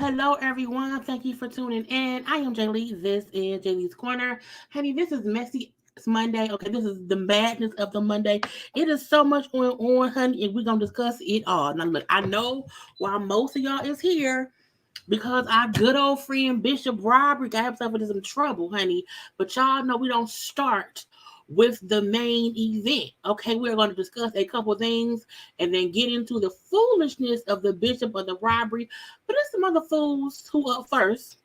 Hello, everyone. Thank you for tuning in. I am Jaylee. This is JayLeesCorner. Honey, this is messy. It's Monday. Okay, this is the madness of the Monday. It is so much going on, honey, and we're going to discuss it all. Now, look, I know why most of y'all is here because our good old friend Bishop Robbery got himself into some trouble, honey. But y'all know we don't start with the main event. Okay, we're going to discuss a couple things and then get into the foolishness of the Bishop of the Robbery. But there's some other fools who up first.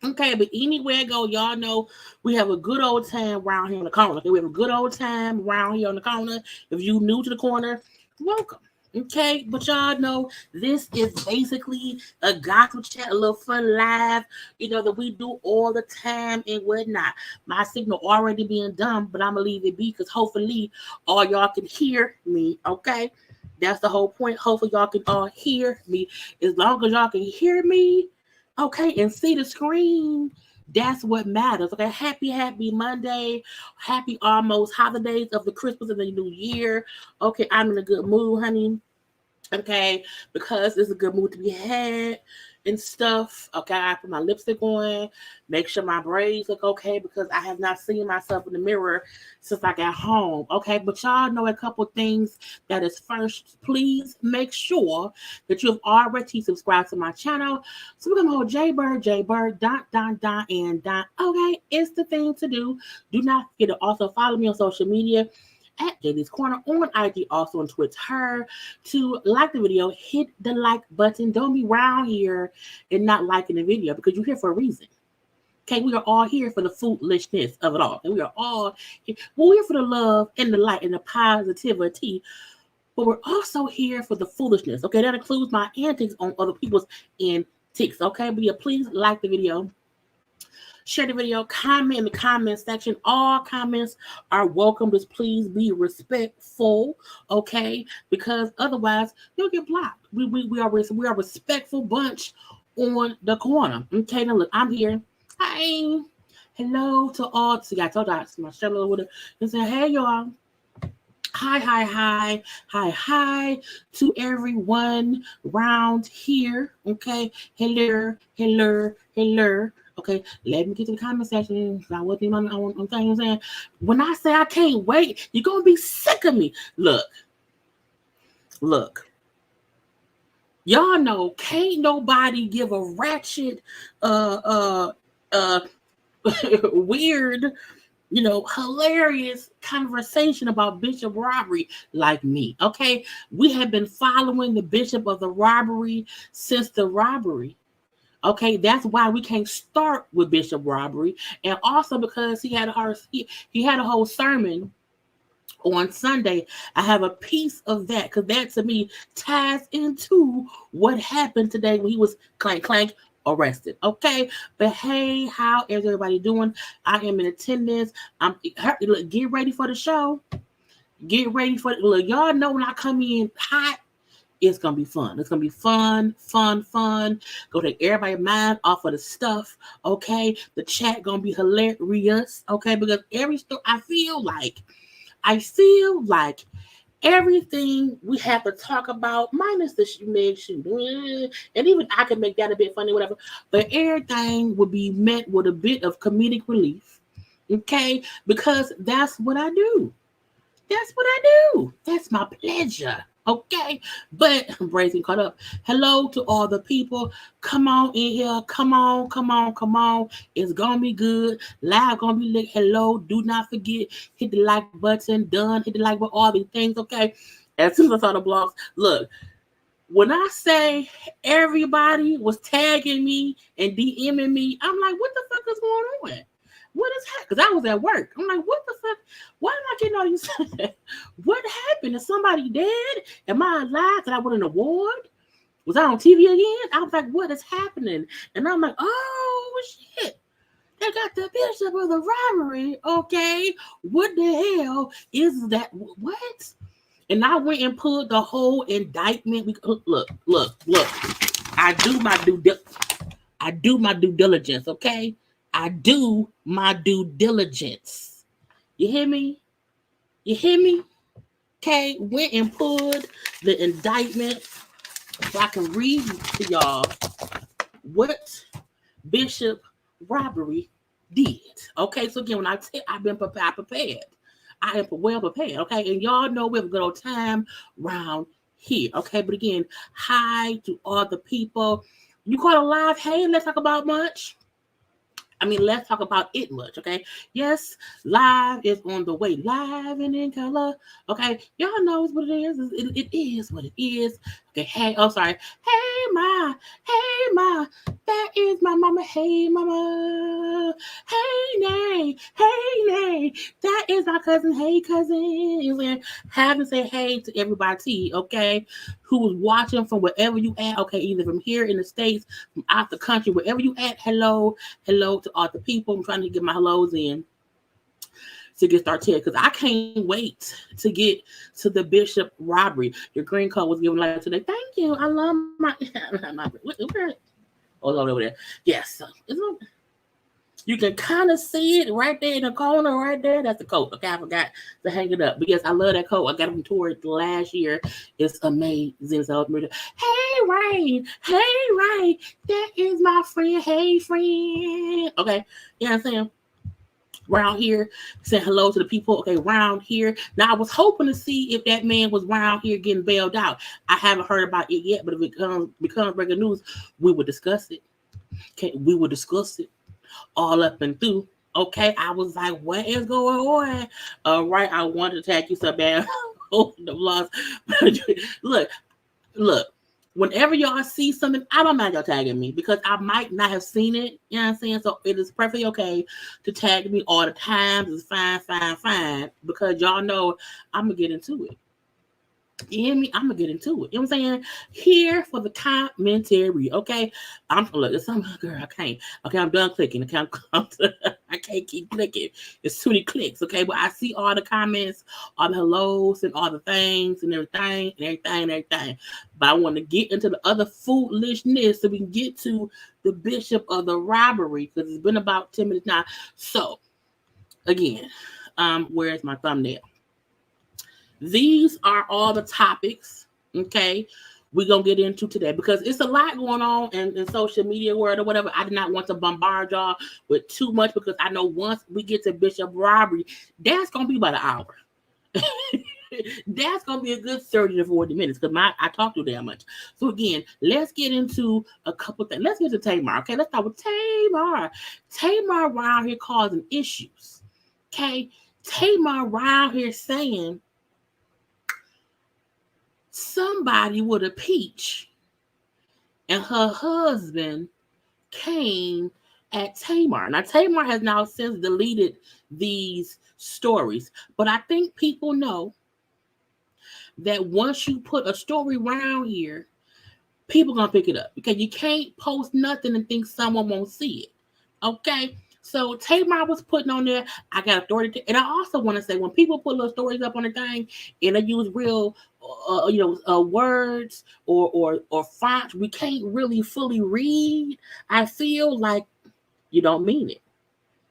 Okay, but anywhere I go, y'all know we have a good old time around here in the corner. Okay, we have a good old time around here on the corner. If you new to the corner, welcome. Okay, but y'all know this is basically a gospel chat, a little fun live, that we do all the time and whatnot. My signal already being done, but I'm gonna leave it be because hopefully all y'all can hear me. Okay, that's the whole point. Hopefully y'all can all hear me. As long as y'all can hear me, okay, and see the screen. That's what matters. Okay, happy Monday. Happy almost holidays of the Christmas and the New Year. Okay, I'm in a good mood, honey. Okay, because it's a good mood to be had and stuff. Okay, I put my lipstick on, make sure my braids look okay because I have not seen myself in the mirror since I got home. Okay, but y'all know a couple things that is first. Please make sure that you have already subscribed to my channel. So we're gonna hold JayBird, and dot. Okay, it's the thing to do. Do not forget to also follow me on social media at JayLeesCorner on IG, also on Twitter. To like the video, hit the like button. Don't be around here and not liking the video because you're here for a reason. Okay, we are all here for the foolishness of it all. And we are all here. We're here for the love and the light and the positivity, but we're also here for the foolishness. Okay, that includes my antics on other people's antics. Okay, but yeah, please like the video. Share the video, comment in the comment section. All comments are welcome. Just please be respectful, okay? Because otherwise you'll get blocked. We are a respectful bunch on the corner. Okay, now look, I'm here. Hi, hello to all. See, I told you my show with it and say, hey y'all. Hi to everyone around here. Okay, hello. Okay, let me get to the comment section. I wasn't on saying. When I say I can't wait, you're gonna be sick of me. Look. Y'all know can't nobody give a ratchet weird, hilarious conversation about Bishop Robbery like me. Okay, we have been following the Bishop of the Robbery since the robbery. Okay, that's why we can't start with Bishop Robbery, and also because he had a whole sermon on Sunday. I have a piece of that because that to me ties into what happened today when he was clank clank arrested. Okay, but hey, how is everybody doing? I am in attendance. Look, get ready for the show. Get ready for it. Look, y'all know when I come in hot, it's gonna be fun. It's gonna be fun, fun, fun. Go take everybody's mind off of the stuff. Okay, the chat gonna be hilarious. Okay, because every story I feel like everything we have to talk about, minus the and even I can make that a bit funny, whatever. But everything would be met with a bit of comedic relief. Okay, because that's what I do. That's what I do. That's my pleasure. Okay, but I'm brazen caught up. Hello to all the people. Come on in here. Come on, come on, come on. It's gonna be good. Live gonna be lit. Hello. Do not forget, hit the like button. Done. Hit the like button. All these things. Okay. As soon as I saw the blogs, look. When I say everybody was tagging me and DMing me, I'm like, what the fuck is going on? What is happening? Because I was at work. I'm like, what the fuck? Why am I getting all these? What happened? Is somebody dead? Am I alive? Did I win an award? Was I on TV again? I was like, what is happening? And I'm like, oh shit. They got the bishop of the robbery. Okay. What the hell is that? What? And I went and pulled the whole indictment. Look. I do my due diligence, okay? I do my due diligence. You hear me? You hear me? Okay, went and pulled the indictment so I can read to y'all what Bishop Robbery did. Okay, so again, when I've been prepared. I am well prepared, okay? And y'all know we have a good old time round here, okay? But again, hi to all the people. You call it live, hey, let's talk about much. Let's talk about it much, okay? Yes, live is on the way. Live and in color, okay? Y'all knows what it is. It is what it is. Okay, hey, oh, sorry. Hey, ma, that is my mama. Hey, mama. Hey, nay, that is my cousin. Hey, cousin. Have to say hey to everybody, okay? Who's watching from wherever you at, okay? Either from here in the States, from out the country, wherever you at, hello to all the people. I'm trying to get my hellos in to get started here because I can't wait to get to the Bishop Robbery. Your green card was given like today. Thank you. I love my over there. Yes. You can kind of see it right there in the corner, right there. That's the coat. Okay, I forgot to hang it up because I love that coat. I got it from Tory last year. It's amazing. So, hey, Ray. That is my friend. Hey, friend. Okay, you know what I'm saying? Round here, saying hello to the people. Okay, round here. Now, I was hoping to see if that man was round here getting bailed out. I haven't heard about it yet, but if it becomes breaking news, we will discuss it. Okay, we will discuss it all up and through. Okay, I was like, what is going on? All right, I wanted to tag you so bad. The vlogs. look. Whenever y'all see something, I don't mind y'all tagging me because I might not have seen it. You know what I'm saying? So it is perfectly okay to tag me all the time. It's fine. Because y'all know I'm going to get into it. You hear me? I'm gonna get into it. You know what I'm saying? Here for the commentary, okay? Look, it's some girl. I can't. Okay, I'm done clicking. Okay, I can't keep clicking. It's too many clicks. Okay, but I see all the comments, all the hellos, and all the things, and everything. But I want to get into the other foolishness so we can get to the Bishop of the Robbery because it's been about 10 minutes now. So, again, where's my thumbnail? These are all the topics, okay, we're going to get into today because it's a lot going on in social media world or whatever. I did not want to bombard y'all with too much because I know once we get to Bishop Robbery, that's going to be about an hour. That's going to be a good 30 to 40 minutes because I talk too damn much. So again, let's get into a couple things. Let's get to Tamar, okay? Let's start with Tamar. Tamar around here causing issues, okay? Tamar around here saying somebody with a peach and her husband came at Tamar. Now, Tamar has now since deleted these stories, but I think people know that once you put a story around here, people gonna pick it up because you can't post nothing and think someone won't see it. Okay. So Tamar was putting on there, I got authority. And I also want to say, when people put little stories up on the thing and they use real, words or fonts, we can't really fully read. I feel like you don't mean it.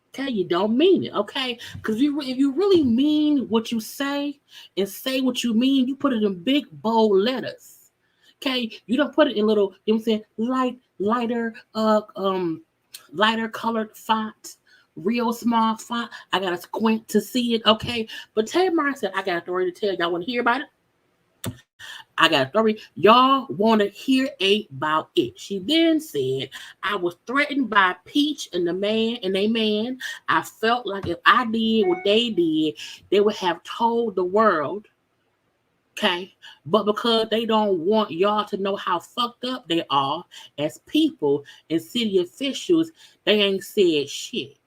Okay, you don't mean it. Okay, because if you really mean what you say and say what you mean, you put it in big bold letters. Okay, you don't put it in little, you know what I'm saying, lighter colored font, real small font. I gotta squint to see it. Okay, but Tamar said, I got a story to tell. Y'all want to hear about it? I got a story. Y'all want to hear about it. She then said, I was threatened by Peach and they man. I felt like if I did what they did, they would have told the world. Okay. But because they don't want y'all to know how fucked up they are as people and city officials, they ain't said shit.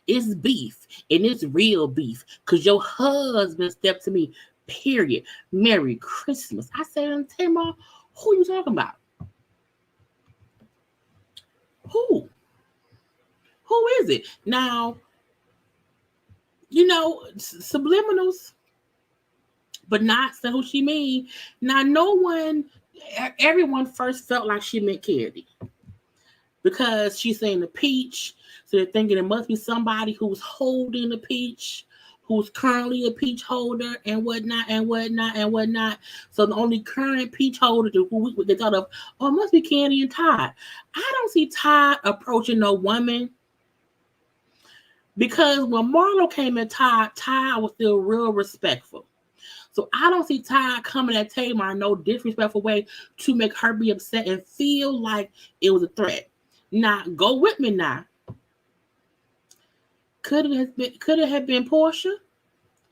It's beef, and it's real beef. Cause your husband stepped to me. Period. Merry Christmas. I said, Tamar, who you talking about? Who? Who is it? Now, subliminals, but not saying who she mean. Now, everyone first felt like she meant Kennedy because she's saying the peach. So they're thinking it must be somebody who's holding the peach, who's currently a peach holder and whatnot. So the only current peach holder who they thought of, it must be Candy and Todd. I don't see Todd approaching no woman because when Marlo came at Todd was still real respectful. So I don't see Todd coming at Tamar in no disrespectful way to make her be upset and feel like it was a threat. Now, go with me now. Could it have been Portia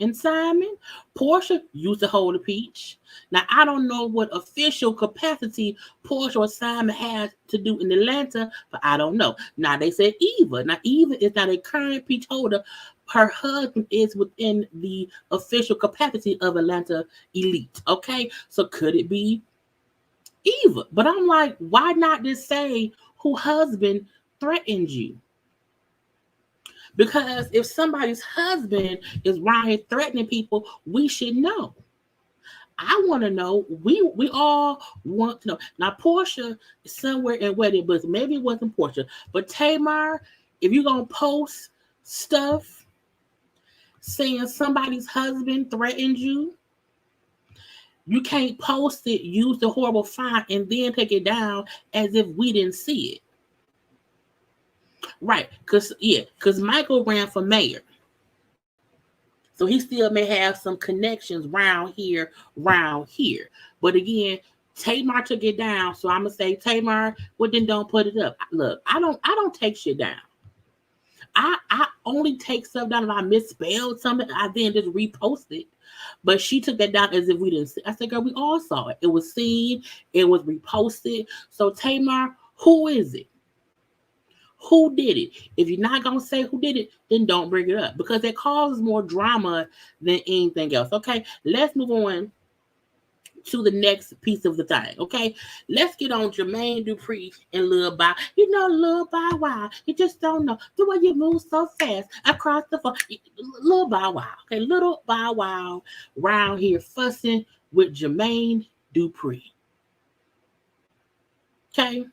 and Simon? Portia used to hold a peach. Now, I don't know what official capacity Portia or Simon has to do in Atlanta, but I don't know. Now, they said Eva. Now, Eva is not a current peach holder. Her husband is within the official capacity of Atlanta Elite. Okay, so could it be Eva? But I'm like, why not just say who husband threatened you? Because if somebody's husband is around here threatening people, we should know. I want to know. We all want to know. Now, Portia is somewhere in wedding books. Maybe it wasn't Portia. But Tamar, if you're going to post stuff saying somebody's husband threatened you, you can't post it, use the horrible font, and then take it down as if we didn't see it. Right, because Michael ran for mayor. So he still may have some connections round here. But again, Tamar took it down. So I'm gonna say, Tamar, well then don't put it up. Look, I don't take shit down. I only take stuff down if I misspelled something. I then just repost it. But she took that down as if we didn't see. I said, girl, we all saw it. It was seen, it was reposted. So Tamar, who is it? Who did it? If you're not going to say who did it, then don't bring it up because it causes more drama than anything else. Okay, let's move on to the next piece of the thing. Okay, let's get on Jermaine Dupri and Lil Bow. Lil Bow Wow. You just don't know the way you move so fast across the phone. Lil Bow Wow. Okay, Little Bow Wow round here fussing with Jermaine Dupri. Okay.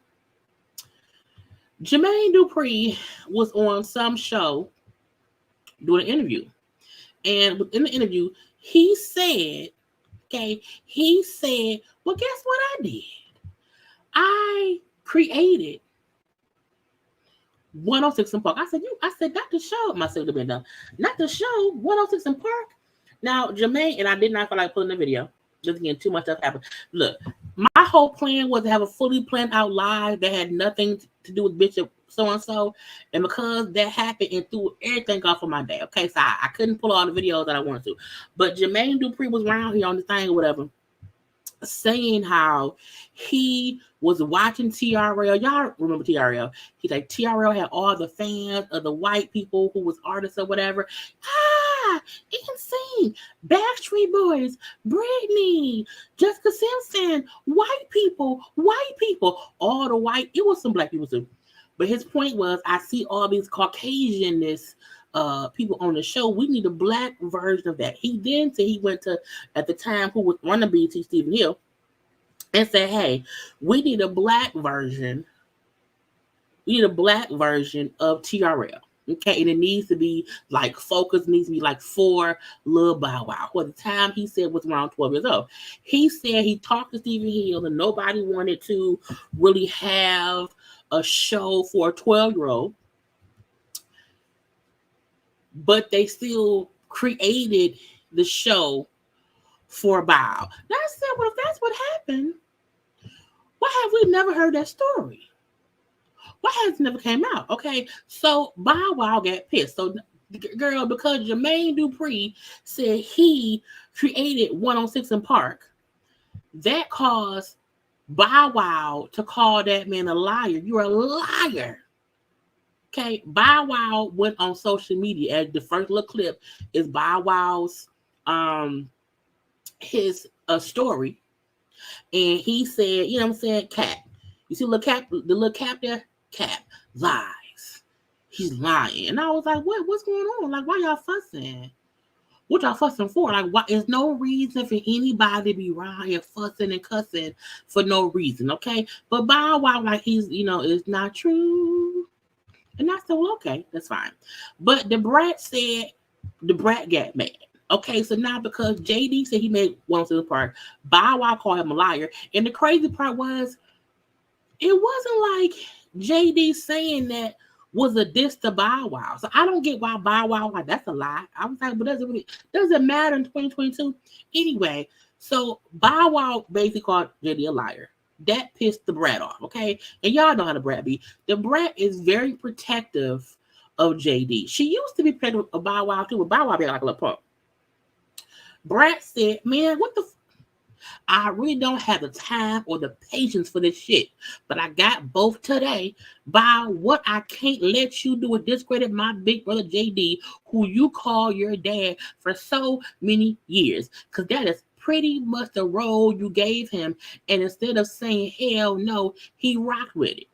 Jermaine Dupri was on some show doing an interview. And in the interview, he said, well, guess what I did? I created 106 in Park. I said, not the show. My sister been done. Not the show, 106 in Park. Now, Jermaine, and I did not feel like putting the video. Just again, too much stuff happened. Look, my whole plan was to have a fully planned out live that had nothing to do with Bishop so-and-so. And because that happened, and threw everything off of my day. Okay, so I couldn't pull all the videos that I wanted to. But Jermaine Dupri was around here on the thing or whatever. saying how he was watching TRL. Y'all remember TRL? He's like, TRL had all the fans of the white people who was artists or whatever. NSYNC, Backstreet Boys, Britney, Jessica Simpson, white people, all the white. It was some black people too. But his point was, I see all these Caucasianness people on the show. We need a black version of that. He then said he went to, at the time, who was running BT, Stephen Hill, and said, hey, we need a black version. We need a black version of TRL. Okay, and it needs to be like focus, needs to be like for Lil Bow Wow. Well, the time he said was around 12 years old. He said he talked to Stephen Hill and nobody wanted to really have a show for a 12-year-old, but they still created the show for Bow. Now I said, well, if that's what happened, why have we never heard that story? Why has it never came out? Okay, so BowWow got pissed. So, girl, because Jermaine Dupri said he created 106 in Park, that caused BowWow to call that man a liar. You're a liar. Okay, BowWow went on social media, as the first little clip is BowWow's his story, and he said, you know what I'm saying, Cap. You see the little cap there? Cap lies. He's lying. And I was like, what's going on? Like, why y'all fussing? What y'all fussing for? Like, why? There's no reason for anybody to be lying, fussing, and cussing for no reason, okay? But Bow Wow, like, he's, it's not true. And I said, well, okay, that's fine. But the brat got mad. Okay, so now because JD said he made one to the part, Bow Wow called him a liar. And the crazy part was, it wasn't like JD saying that was a diss to Bow Wow. So I don't get why Bow Wow, like, that's a lie. I was like, but doesn't matter in 2022. Anyway, so Bow Wow basically called JD a liar. That pissed the brat off, okay? And y'all know how the brat be. The brat is very protective of JD. She used to be protective of Bow Wow too, but Bow Wow be like a little punk. Brat said, man, what the I really don't have the time or the patience for this shit. But I got both today. By what I can't let you do is discredit my big brother JD, who you call your dad for so many years. Because that is pretty much the role you gave him. And instead of saying hell no, he rocked with it.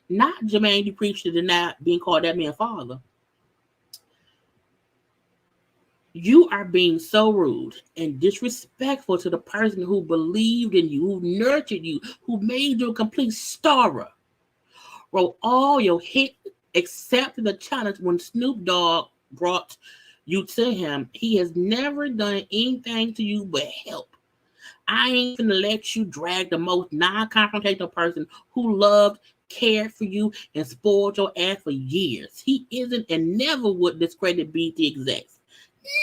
Not Jermaine Dupri to deny being called that man father. You are being so rude and disrespectful to the person who believed in you, who nurtured you, who made you a complete star. Wrote all your hits except the challenge when Snoop Dogg brought you to him. He has never done anything to you but help. I ain't gonna let you drag the most non-confrontational person who loved, cared for you, and spoiled your ass for years. He isn't and never would discredit BT execs.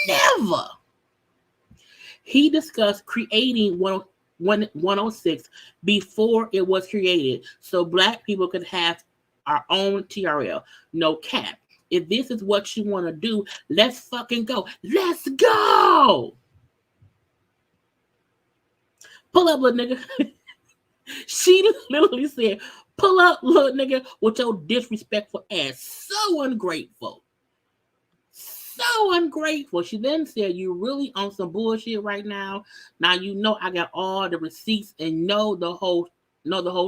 Never. He discussed creating 106 before it was created so black people could have our own TRL. No cap. If this is what you want to do, let's fucking go. Let's go. Pull up, little nigga. She literally said, pull up, little nigga, with your disrespectful ass. So ungrateful. So ungrateful. She then said, you really on some bullshit right now. Now you know I got all the receipts and know the whole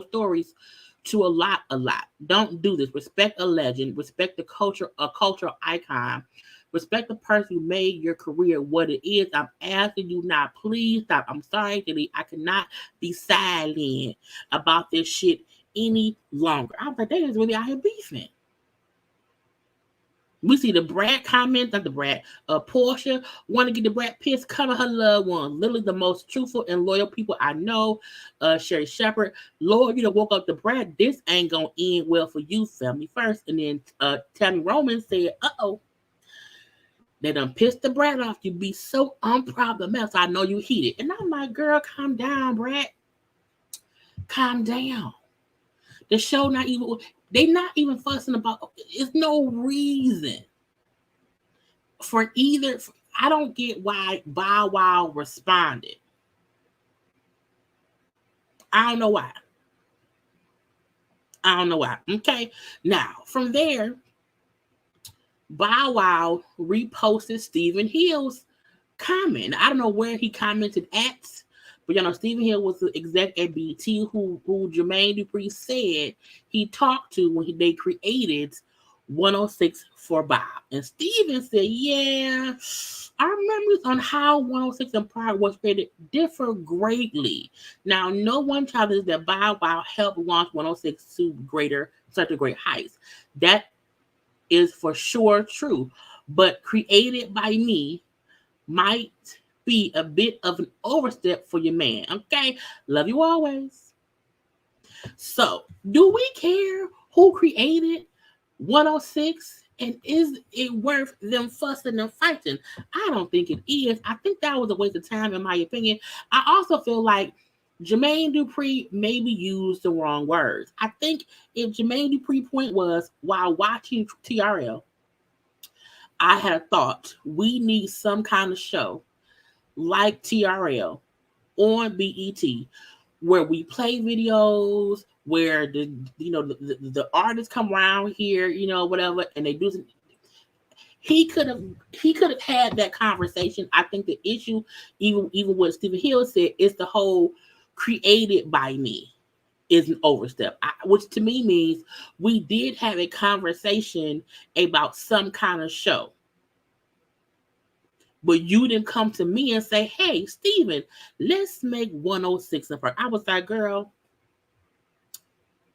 stories to a lot. Don't do this. Respect a legend. Respect the culture, a cultural icon. Respect the person who made your career what it is. I'm asking you now, please stop. I'm sorry, Julie. I cannot be silent about this shit any longer. I was like, they is really out here beefing. We see the brat comments, not the brat. Portia want to get the brat pissed, cover her loved one. Literally the most truthful and loyal people I know. Sherry Shepherd, Lord, you done woke up the brat. This ain't gonna end well for you, family first. And then Tammy Roman said, they done pissed the brat off. You be so unproblematic. So I know you heated. And I'm like, girl, calm down, brat. Calm down. The show not even, they not even fussing about, it's no reason for either. I don't get why Bow Wow responded. I don't know why. Okay. Now, from there, BowWow reposted Stephen Hill's comment. I don't know where he commented at, but Stephen Hill was the exec at BT who Jermaine Dupri said he talked to when they created 106 for Bob. And Stephen said, yeah, our memories on how 106 and Pride was created differ greatly. Now, no one challenges that BowWow helped launch 106 to such a great heights. That is for sure true, but created by me might be a bit of an overstep for your man. Okay, love you always. So, do we care who created 106? And is it worth them fussing and fighting? I don't think it is. I think that was a waste of time, in my opinion. I also feel like Jermaine Dupri maybe used the wrong words. I think if Jermaine Dupri's point was, while watching TRL, I had a thought, we need some kind of show like TRL on BET where we play videos, where the artists come around here, whatever, and they do some. He could have had that conversation. I think the issue, even what Stephen Hill said, is the whole created by me is an overstep, which to me means we did have a conversation about some kind of show. But you didn't come to me and say, hey, Steven, let's make 106 of her. I was like, girl,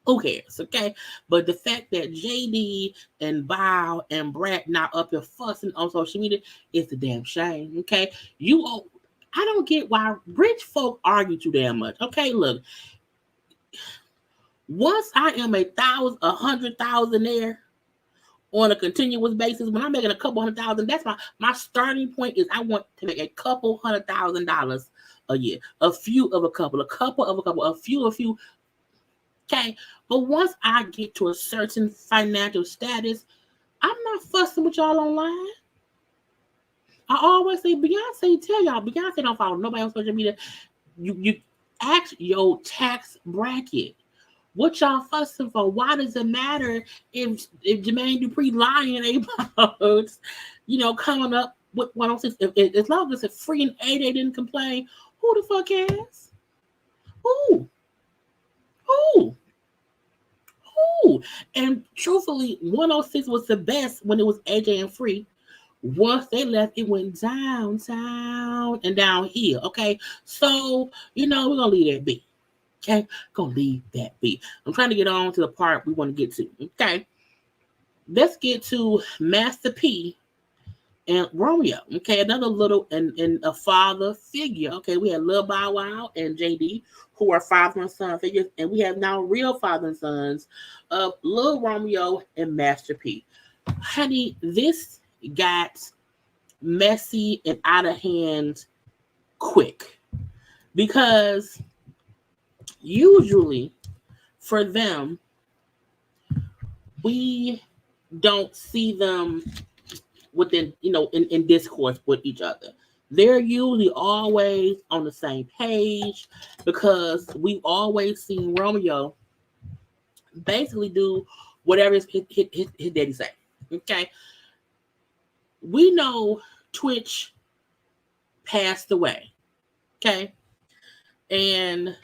who cares, okay? But the fact that JD and Bow and Brad now up here fussing on social media is a damn shame, okay? I don't get why rich folk argue too damn much, okay? Look, once I am a 100,000 on a continuous basis, when I'm making a couple $100,000, that's my starting point is I want to make a couple $100,000 a year. A few of a couple, a few. Okay. But once I get to a certain financial status, I'm not fussing with y'all online. I always say, Beyonce don't follow nobody on social media. You ask your tax bracket. What y'all fussing for? Why does it matter if Jermaine Dupri lying about, coming up with 106? As long as it's free and A, they didn't complain. Who the fuck cares? Who? And truthfully, 106 was the best when it was AJ and Free. Once they left, it went downtown and downhill. Okay, so we're gonna leave that be. Okay, gonna leave that be. I'm trying to get on to the part we want to get to. Okay, let's get to Master P and Romeo. Okay, another little and a father figure. Okay, we had Lil BowWow and JD, who are father and son figures, and we have now real father and sons of Lil Romeo and Master P. Honey, this got messy and out of hand quick because usually for them, we don't see them within, in discourse with each other. They're usually always on the same page because we've always seen Romeo basically do whatever his daddy say. Okay. We know Twitch passed away. Okay. And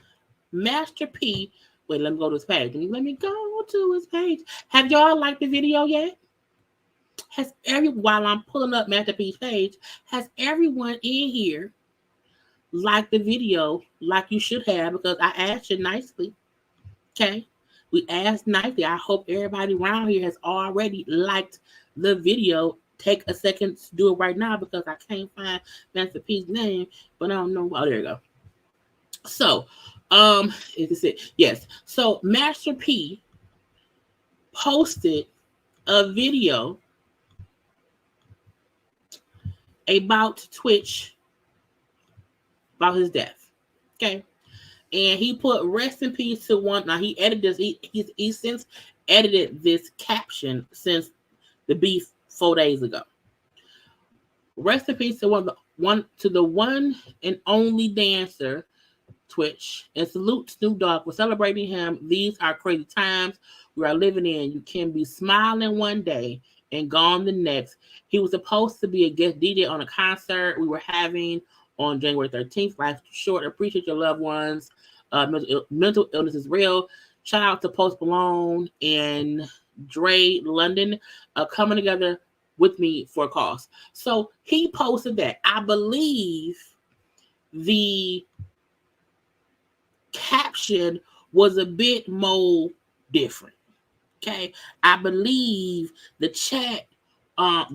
Master P, wait, let me go to his page. Let me go to his page. Have y'all liked the video yet? While I'm pulling up Master P's page, has everyone in here liked the video like you should have? Because I asked you nicely. Okay. We asked nicely. I hope everybody around here has already liked the video. Take a second to do it right now because I can't find Master P's name, but I don't know. Oh, there you go. So, is it? Yes. So Master P posted a video about Twitch, about his death. Okay. And he put rest in peace to one. Now he edited this. He's since edited this caption since the beef 4 days ago. Rest in peace to the one and only dancer, Twitch. And salute Snoop Dogg for celebrating him. These are crazy times we are living in. You can be smiling one day and gone the next. He was supposed to be a guest DJ on a concert we were having on January 13th. Life short. Appreciate your loved ones. Mental illness is real. Shout out to Post Malone and Dre London coming together with me for a cause. So he posted that. I believe the caption was a bit more different. Okay. I believe the chat, I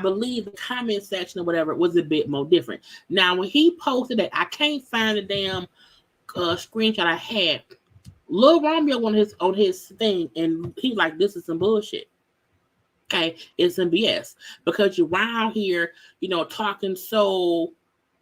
believe the comment section or whatever was a bit more different. Now, when he posted that, I can't find the damn screenshot I had. Lil Romeo on his thing, and he's like, this is some bullshit. Okay, it's some BS because you're around here, talking so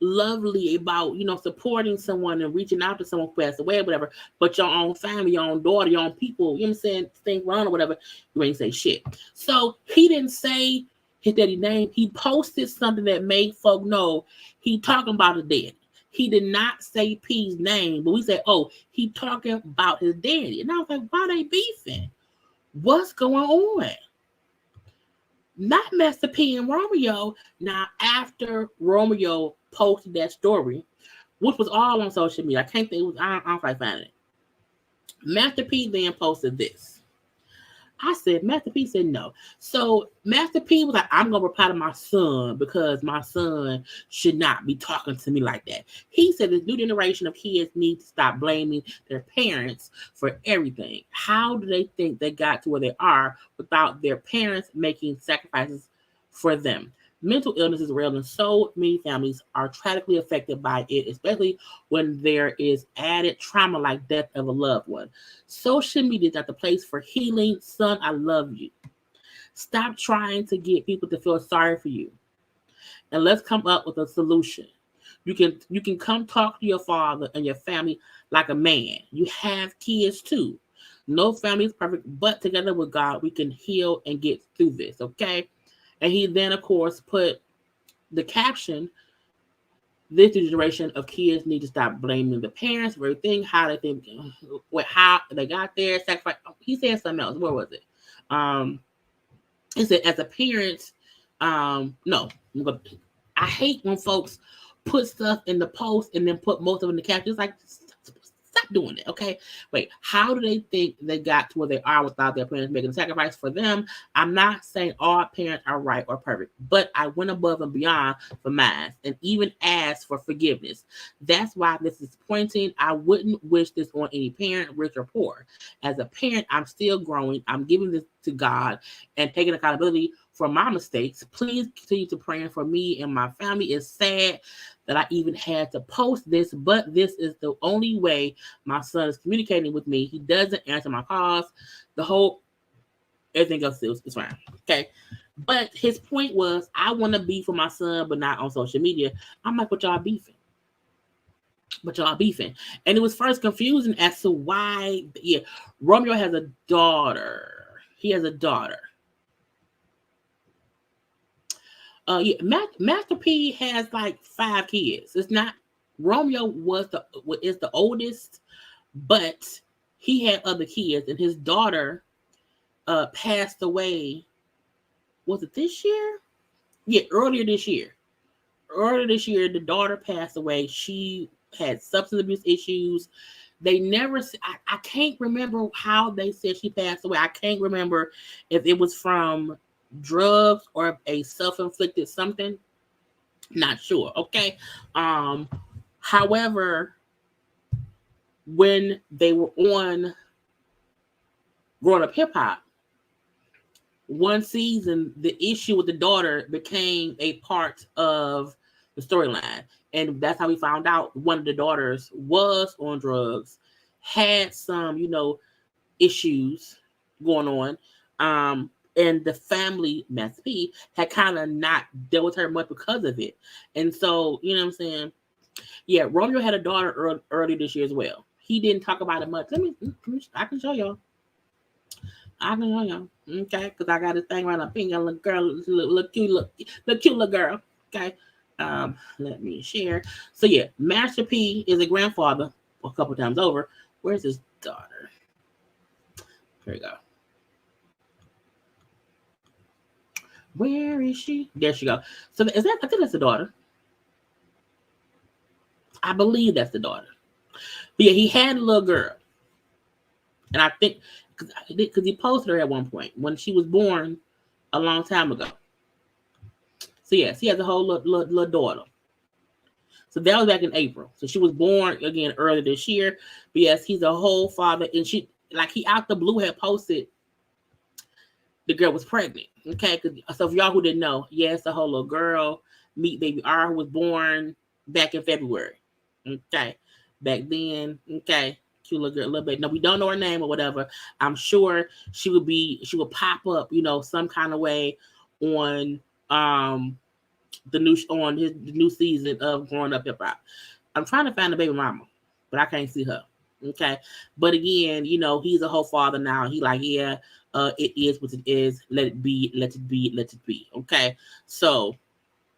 lovely about, supporting someone and reaching out to someone who passed away or whatever, but your own family, your own daughter, your own people, you know what I'm saying, things wrong or whatever, you ain't say shit. So he didn't say his daddy's name. He posted something that made folk know he talking about his daddy. He did not say P's name, but we said, oh, he talking about his daddy. And I was like, why they beefing? What's going on? Not Master P and Romeo. Now, after Romeo posted that story, which was all on social media, I can't think it was, I don't like finding it. Master P then posted this. I said, Master P said no. So Master P was like, I'm going to reply to my son because my son should not be talking to me like that. He said this new generation of kids need to stop blaming their parents for everything. How do they think they got to where they are without their parents making sacrifices for them? Mental illness is real, and so many families are tragically affected by it, especially when there is added trauma like death of a loved one. Social media is not the place for healing. Son, I love you. Stop trying to get people to feel sorry for you, and let's come up with a solution. You can come talk to your father and your family like a man. You have kids too. No family is perfect, but together with God, we can heal and get through this, okay? And he then, of course, put the caption, this generation of kids need to stop blaming the parents for everything, how they think, how they got there, sacrifice. He said something else. What was it? He said, as a parent, no. I hate when folks put stuff in the post and then put most of it in the caption. It's like, stop doing it, okay? Wait, how do they think they got to where they are without their parents making a sacrifice for them? I'm not saying all parents are right or perfect, but I went above and beyond for mine and even asked for forgiveness. That's why this is disappointing. I wouldn't wish this on any parent, rich or poor. As a parent, I'm still growing. I'm giving this to God and taking accountability for my mistakes. Please continue to pray for me and my family. It's sad that I even had to post this, but this is the only way my son is communicating with me. He doesn't answer my calls. Everything else is fine. Okay. But his point was, I want to beef with my son, but not on social media. I'm like, but y'all beefing. And it was first confusing as to why, Romeo has a daughter. He has a daughter. Master P has like 5 kids. It's not, Romeo is the oldest, but he had other kids, and his daughter passed away. Was it this year? Yeah, earlier this year. The daughter passed away. She had substance abuse issues. They never, I can't remember how they said she passed away. I can't remember if it was from drugs or a self-inflicted something. Not sure. Okay. However, when they were on Growing Up Hip Hop, one season, the issue with the daughter became a part of the storyline. And that's how we found out one of the daughters was on drugs, had some, issues going on. And the family, Master P, had kind of not dealt with her much because of it. And so, you know what I'm saying? Yeah, Romeo had a daughter early this year as well. He didn't talk about it much. I can show y'all. Okay, because I got this thing right up. Pink little girl, look cute little girl. Okay, Let me share. So yeah, Master P is a grandfather a couple times over. Where's his daughter? Here we go. Where is she? There she go. So is that? I think that's the daughter. I believe that's the daughter. But yeah, he had a little girl, and I think because he posted her at one point when she was born a long time ago. So yes, he has a whole little daughter. So that was back in April. So she was born again earlier this year. But yes, he's a whole father, and she like he out the blue had posted the girl was pregnant. Okay, so for y'all who didn't know, yes, the whole little girl, meet baby R, who was born back in February. Okay, back then. Okay, cute little girl, a little bit. No, we don't know her name or whatever. I'm sure she would pop up, some kind of way on the new season of Growing Up Hip Hop. I'm trying to find the baby mama, but I can't see her. Okay, but again, he's a whole father now. He like, yeah, it is what it is. Let it be. Let it be. Let it be. Okay, so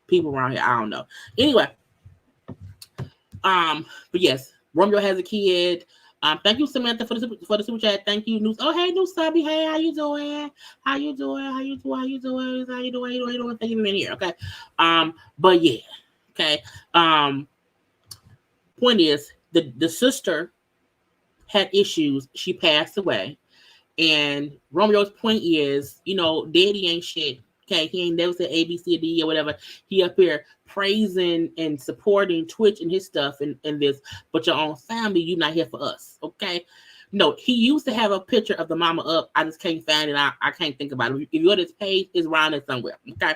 people around here, I don't know. Anyway, but yes, Romeo has a kid. Thank you, Samantha, for the super chat. Thank you, News. Oh, hey, New Subby. Hey, how you doing? How you doing? How you doing? How you doing? How you doing? How you doing? Thank you for being here. Okay. But yeah. Okay. Point is, the sister had issues. She passed away, and Romeo's point is, Daddy ain't shit. Okay, he ain't never said A, B, C, D, or whatever. He up here praising and supporting Twitch and his stuff and this, but your own family, you not here for us. Okay. No, he used to have a picture of the mama up. I just can't find it. I can't think about it. If you go to this page, it's around it somewhere. Okay.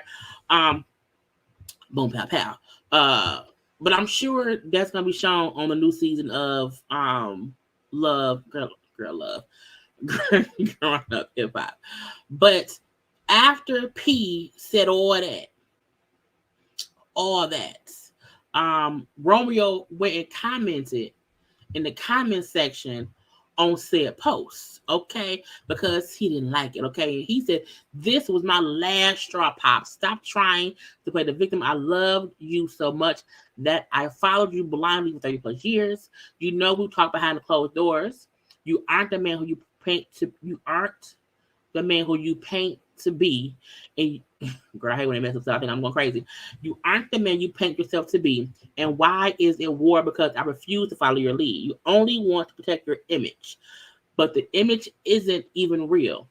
Boom, pow, pow. But I'm sure that's gonna be shown on the new season of Love, Girl Love, Growing Up Hip Hop. But after P said all that, Romeo went and commented in the comment section on said post, okay, because he didn't like it, okay. He said, "This was my last straw, Pop. Stop trying to play the victim. I loved you so much that I followed you blindly for 30 plus years. You know who talk behind the closed doors. You aren't the man who you paint to. You aren't the man who you paint to be." And girl, I hate when they mess up. I think I'm going crazy. "You aren't the man you paint yourself to be. And why is it war? Because I refuse to follow your lead. You only want to protect your image, but the image isn't even real.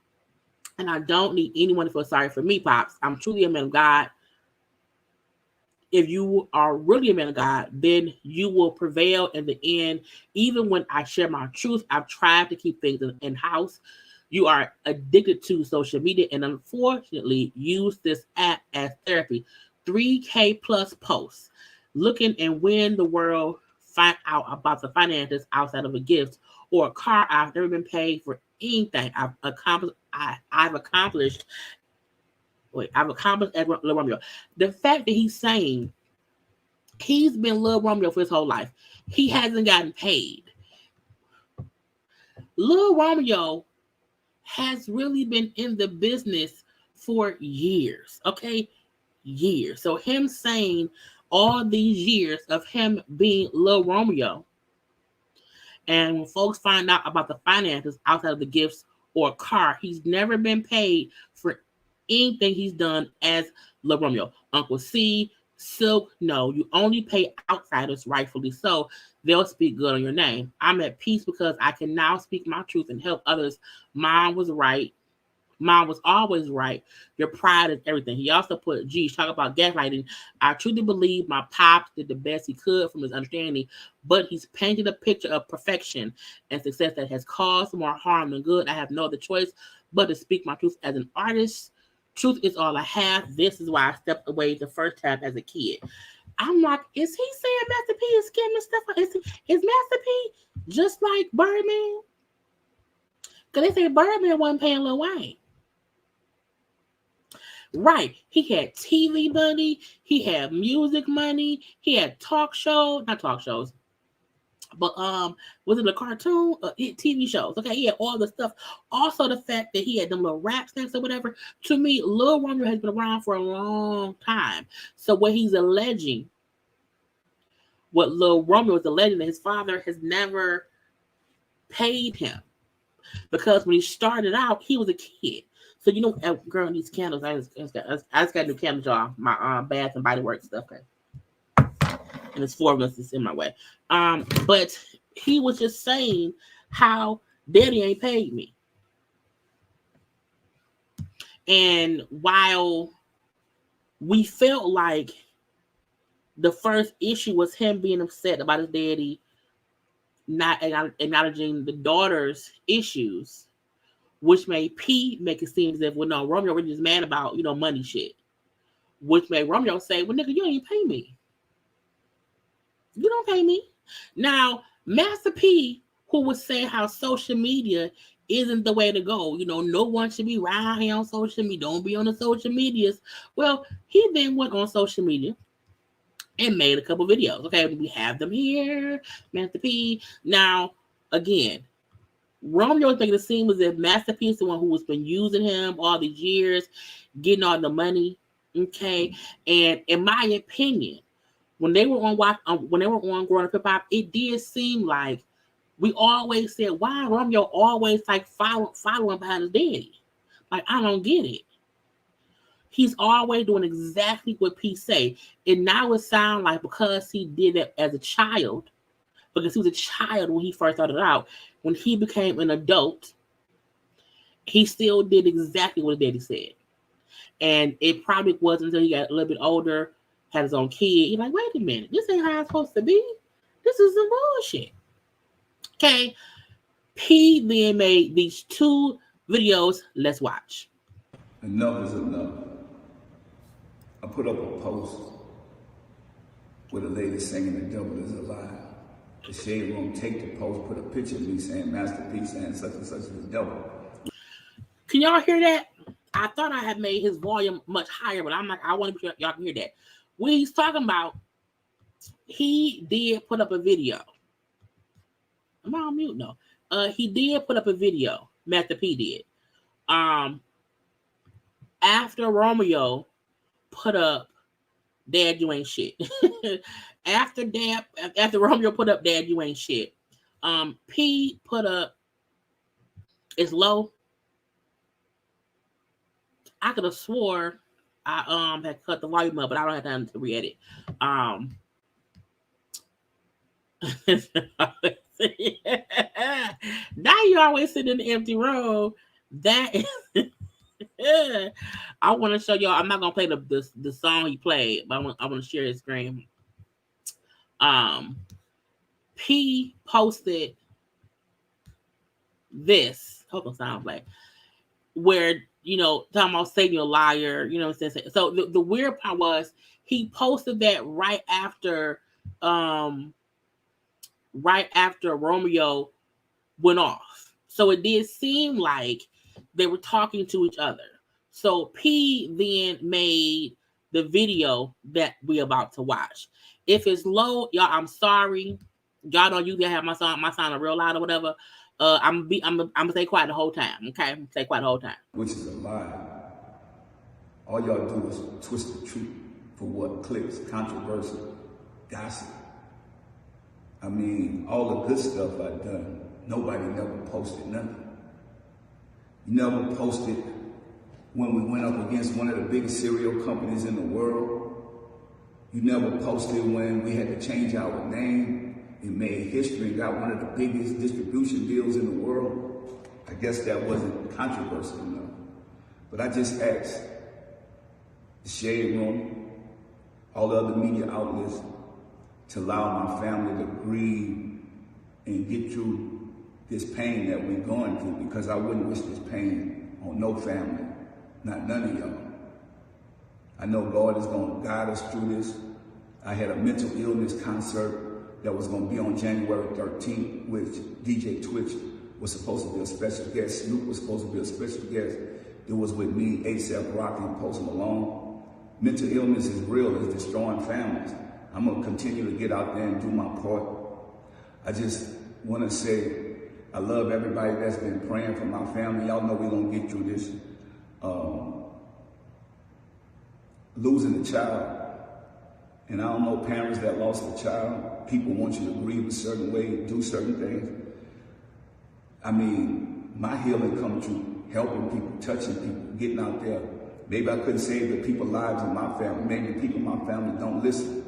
And I don't need anyone to feel sorry for me, Pops. I'm truly a man of God. If you are really a man of God, then you will prevail in the end. Even when I share my truth, I've tried to keep things in house. You are addicted to social media and unfortunately use this app as therapy. 3K plus posts. Looking and when the world find out about the finances outside of a gift or a car. I've never been paid for anything. I've accomplished as Lil Romeo. The fact that he's saying he's been Lil Romeo for his whole life. He hasn't gotten paid. Lil Romeo has really been in the business for years, okay? Years. So him saying all these years of him being Lil Romeo, and when folks find out about the finances outside of the gifts or a car, he's never been paid for anything he's done as Lil Romeo. Uncle C, Silk, no, you only pay outsiders, rightfully so. They'll speak good on your name. I'm at peace because I can now speak my truth and help others. Mom was right. Mom was always right. Your pride is everything." He also put, geez, talk about gaslighting. "I truly believe my pops did the best he could from his understanding, but he's painted a picture of perfection and success that has caused more harm than good. I have no other choice but to speak my truth as an artist. Truth is all I have. This is why I stepped away the first time as a kid." I'm like, is he saying Master P is scamming stuff? Is Master P just like Birdman? Because they say Birdman wasn't paying Lil Wayne. Right. He had TV money. He had music money. He had not talk shows. But was it a cartoon? TV shows. Okay, he had all the stuff. Also, the fact that he had them little rap snacks or whatever. To me, Lil Romeo has been around for a long time. So what he's alleging, what Lil Romeo is alleging, that his father has never paid him, because when he started out, he was a kid. So girl, these candles. I just got new candles, y'all. My Bath and Body Works stuff. Okay. And it's 4 of us that's in my way. But he was just saying how daddy ain't paid me. And while we felt like the first issue was him being upset about his daddy not acknowledging the daughter's issues, which made P make it seem as if, well, no, Romeo really just mad about, money shit. Which made Romeo say, well, nigga, you ain't pay me. You don't pay me. Now, Master P, who would say how social media isn't the way to go. No one should be around here on social media. Don't be on the social medias. Well, he then went on social media and made a couple videos. Okay, we have them here. Master P. Now, again, Romeo is making it seem as if Master P is the one who has been using him all these years, getting all the money. Okay, and in my opinion, when they were on Growing Up Hip Hop, it did seem like we always said, why Romeo always like following behind his daddy? Like, I don't get it. He's always doing exactly what P say. And now it sounds like because he did it as a child, because he was a child when he first started out, when he became an adult, he still did exactly what his daddy said. And it probably wasn't until he got a little bit older, had his own kid. He's like, wait a minute, this ain't how it's supposed to be. This is some bullshit. Okay. P then made these 2 videos. Let's watch. Enough is enough. I put up a post with a lady singing "The Devil Is a Lie." The Shade Room take the post, put a picture of me saying Master P saying such and such is the devil. Can y'all hear that? I thought I had made his volume much higher, but I'm like, I want to be sure y'all can hear that. What he's talking about, he did put up a video. Am I on mute? No. He did put up a video. Master P did. After Romeo put up Dad, You Ain't Shit. after Romeo put up Dad, You Ain't Shit. P put up It's Low. I could have swore I had cut the volume up, but I don't have time to re-edit. Now you always sit in the empty room. That is I want to show y'all. I'm not gonna play the song he played, but I want to share his screen. P posted this. Hold on, sound like where talking about saying you're a liar. So the weird part was he posted that right after Romeo went off. So it did seem like they were talking to each other. So P then made the video that we're about to watch. If it's low, y'all, I'm sorry. Y'all don't usually have my sound real loud or whatever. I'm gonna stay quiet the whole time. Okay, I'm gonna stay quiet the whole time. Which is a lie. All y'all do is twist the truth for what clicks, controversy, gossip. I mean, all the good stuff I've done, nobody never posted nothing. You never posted when we went up against one of the biggest cereal companies in the world. You never posted when we had to change our name and made history and got one of the biggest distribution deals in the world. I guess that wasn't controversial enough. But I just asked the Shade Room, all the other media outlets, to allow my family to grieve and get through this pain that we're going through, because I wouldn't wish this pain on no family, not none of y'all. I know Lord is going to guide us through this. I had a mental illness concert that was going to be on January 13th, which DJ Twitch was supposed to be a special guest. Snoop was supposed to be a special guest. It was with me, A$AP Rocky, and Post Malone. Mental illness is real. It's destroying families. I'm going to continue to get out there and do my part. I just want to say I love everybody that's been praying for my family. Y'all know we're going to get through this. Losing a child. And I don't know parents that lost a child. People want you to grieve a certain way, do certain things. I mean, my healing comes through helping people, touching people, getting out there. Maybe I couldn't save the people's lives in my family. Maybe people in my family don't listen.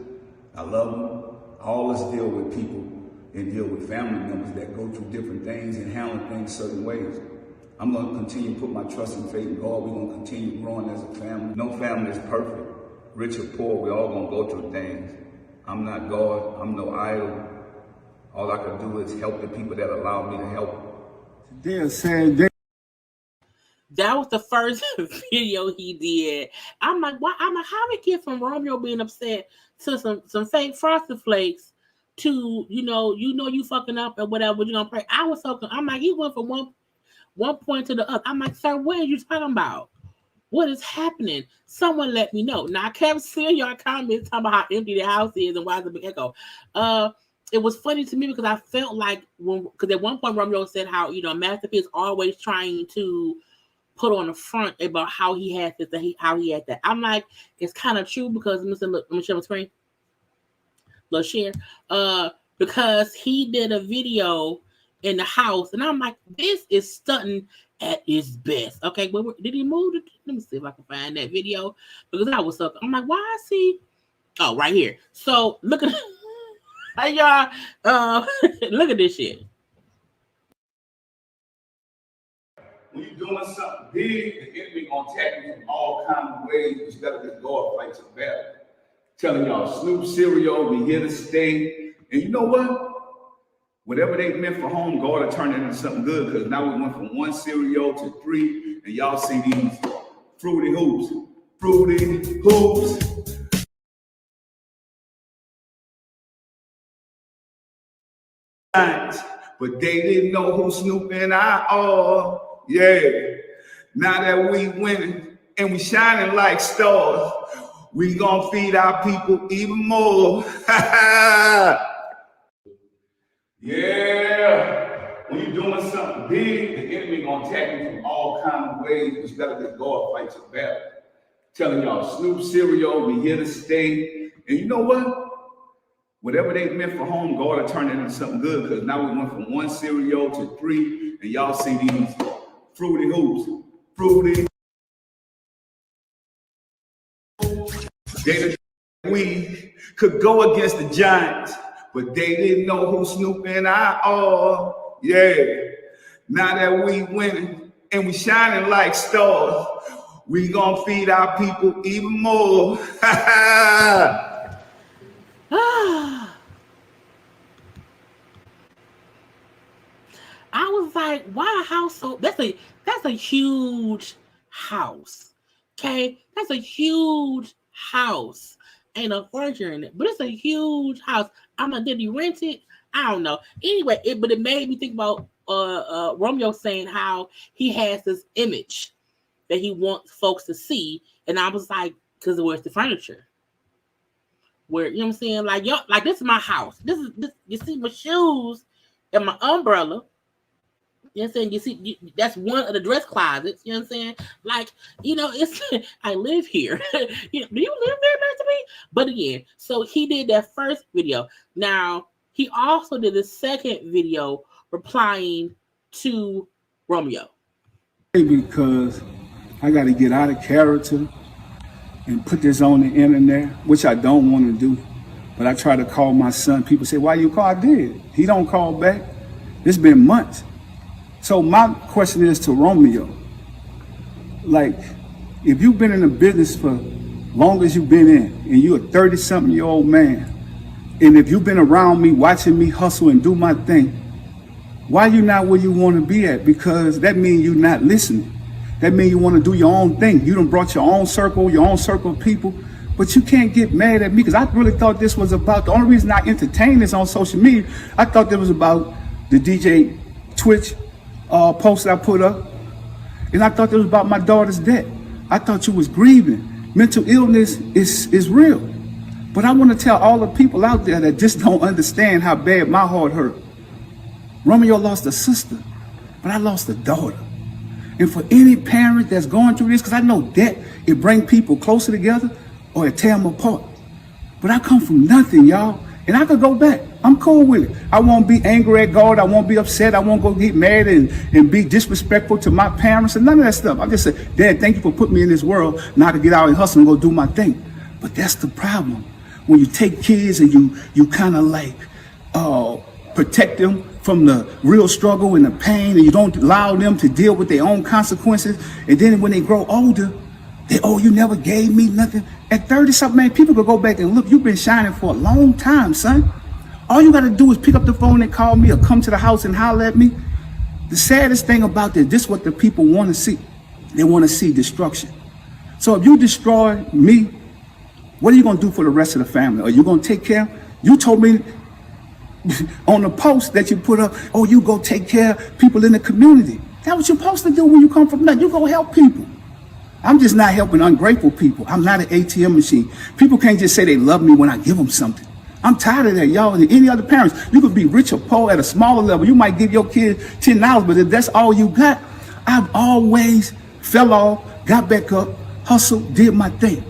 I love them. All of us deal with people and deal with family members that go through different things and handle things certain ways. I'm going to continue to put my trust and faith in God. We're going to continue growing as a family. No family is perfect. Rich or poor, we're all going to go through things. I'm not God. I'm no idol. All I can do is help the people that allow me to help. They're saying they. That was the first video he did. I'm like, why? I'm like, how we get from Romeo being upset to some fake Frosted Flakes to you fucking up or whatever, you're gonna pray. I was so I'm like, he went from one point to the other. I'm like, sir, what are you talking about? What is happening? Someone let me know. Now I kept seeing your comments talking about how empty the house is and why it's a big echo. It was funny to me because I felt like because at one point Romeo said how Master P is always trying to put on the front about how he has this, how he had that. I'm like, it's kind of true because let me share my screen. Let's share. Because he did a video in the house, and I'm like, this is stunting at its best. Okay, did he move it? Let me see if I can find that video because I was so. I'm like, why is he? Oh, right here. So look at y'all. Look at this shit. When you're doing something big, the enemy gonna attack you from all kinds of ways. You gotta let God fight your battle. Telling y'all, Snoop cereal, we here to stay. And you know what? Whatever they meant for home, God will turn it into something good. Because now we went from 1 cereal to 3, and y'all see these fruity hoops. Fruity hoops. But they didn't know who Snoop and I are. Yeah. Now that we winning and we shining like stars, we gonna feed our people even more. Yeah. When you're doing something big, the enemy gonna attack you from all kinds of ways. You gotta let God fight your battle. Telling y'all, Snoop cereal, we here to stay. And you know what? Whatever they meant for home, God will turn it into something good. Because now we went from 1 cereal to 3, and y'all see these fruity hoops. Fruity. We could go against the Giants, but they didn't know who Snoop and I are. Yeah. Now that we winning and we shining like stars, we gonna feed our people even more. I was like, why a house so that's a huge house. Okay, that's a huge house. Ain't no furniture in it, but it's a huge house. I'm like, did he rent it? I don't know. Anyway, but it made me think about Romeo saying how he has this image that he wants folks to see, and I was like, because where's the furniture? Where you know what I'm saying? Like yo, like this is my house. This you see my shoes and my umbrella. You know what I'm saying? You see, that's one of the dress closets. You know what I'm saying? Like, it's I live here. Do you live there, Master P? But again, so he did that first video. Now he also did the second video replying to Romeo. Because I got to get out of character and put this on the internet, which I don't want to do. But I try to call my son. People say, why you call? I did. He don't call back. It's been months. So my question is to Romeo, like, if you've been in the business for long as you've been in, and you're a 30-something-year-old man, and if you've been around me, watching me hustle and do my thing, why you not where you want to be at? Because that means you're not listening. That means you want to do your own thing. You done brought your own circle of people, but you can't get mad at me because I really thought this was about, the only reason I entertained this on social media, I thought this was about the DJ Twitch post I put up, and I thought it was about my daughter's death. I thought you was grieving. Mental illness is real. But I want to tell all the people out there that just don't understand how bad my heart hurt. Romeo lost a sister, but I lost a daughter. And for any parent that's going through this, because I know that it brings people closer together or it tear them apart. But I come from nothing, y'all. And I could go back. I'm cool with it. I won't be angry at God. I won't be upset. I won't go get mad and be disrespectful to my parents and none of that stuff. I just say, Dad, thank you for putting me in this world, now to get out and hustle and go do my thing. But that's the problem. When you take kids and you kind of like protect them from the real struggle and the pain, and you don't allow them to deal with their own consequences. And then when they grow older, you never gave me nothing. At 30-something, man, people could go back and look, you've been shining for a long time, son. All you got to do is pick up the phone and call me or come to the house and holler at me. The saddest thing about this is what the people want to see. They want to see destruction. So if you destroy me, what are you going to do for the rest of the family? Are you going to take care? You told me on the post that you put up, you go take care of people in the community. That's what you're supposed to do when you come from nothing. You go help people. I'm just not helping ungrateful people. I'm not an ATM machine. People can't just say they love me when I give them something. I'm tired of that, y'all. And any other parents, you could be rich or poor at a smaller level. You might give your kid $10, but if that's all you got, I've always fell off, got back up, hustled, did my thing.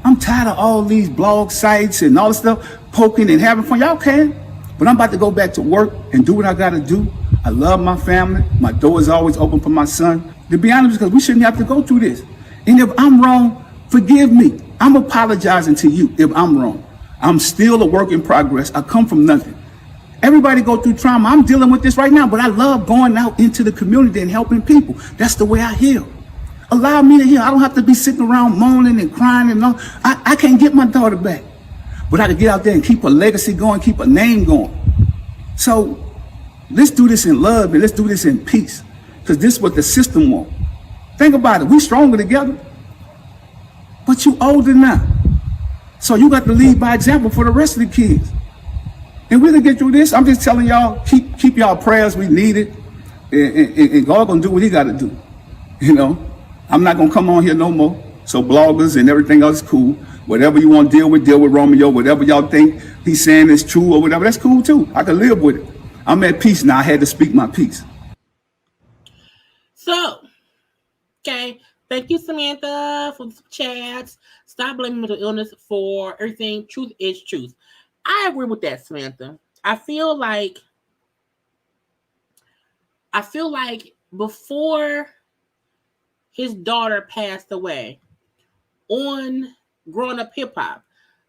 I'm tired of all these blog sites and all this stuff, poking and having fun. Y'all can, but I'm about to go back to work and do what I got to do. I love my family. My door is always open for my son. To be honest, because we shouldn't have to go through this. And if I'm wrong, forgive me. I'm apologizing to you if I'm wrong. I'm still a work in progress. I come from nothing. Everybody go through trauma. I'm dealing with this right now, but I love going out into the community and helping people. That's the way I heal. Allow me to heal. I don't have to be sitting around moaning and crying and all. I can't get my daughter back, but I can get out there and keep a legacy going, keep a name going. So let's do this in love and let's do this in peace, because this is what the system wants. Think about it. We stronger together, but you older now. So you got to lead by example for the rest of the kids. And we're going to get through this. I'm just telling y'all, keep y'all prayers. We need it. And God going to do what he got to do. You know, I'm not going to come on here no more. So bloggers and everything else is cool. Whatever you want to deal with Romeo. Whatever y'all think he's saying is true or whatever, that's cool too. I can live with it. I'm at peace now. I had to speak my piece. So, okay. Thank you, Samantha, for the chats. Stop blaming mental illness for everything. Truth is truth. I agree with that, Samantha. I feel like before his daughter passed away, on Growing Up Hip Hop,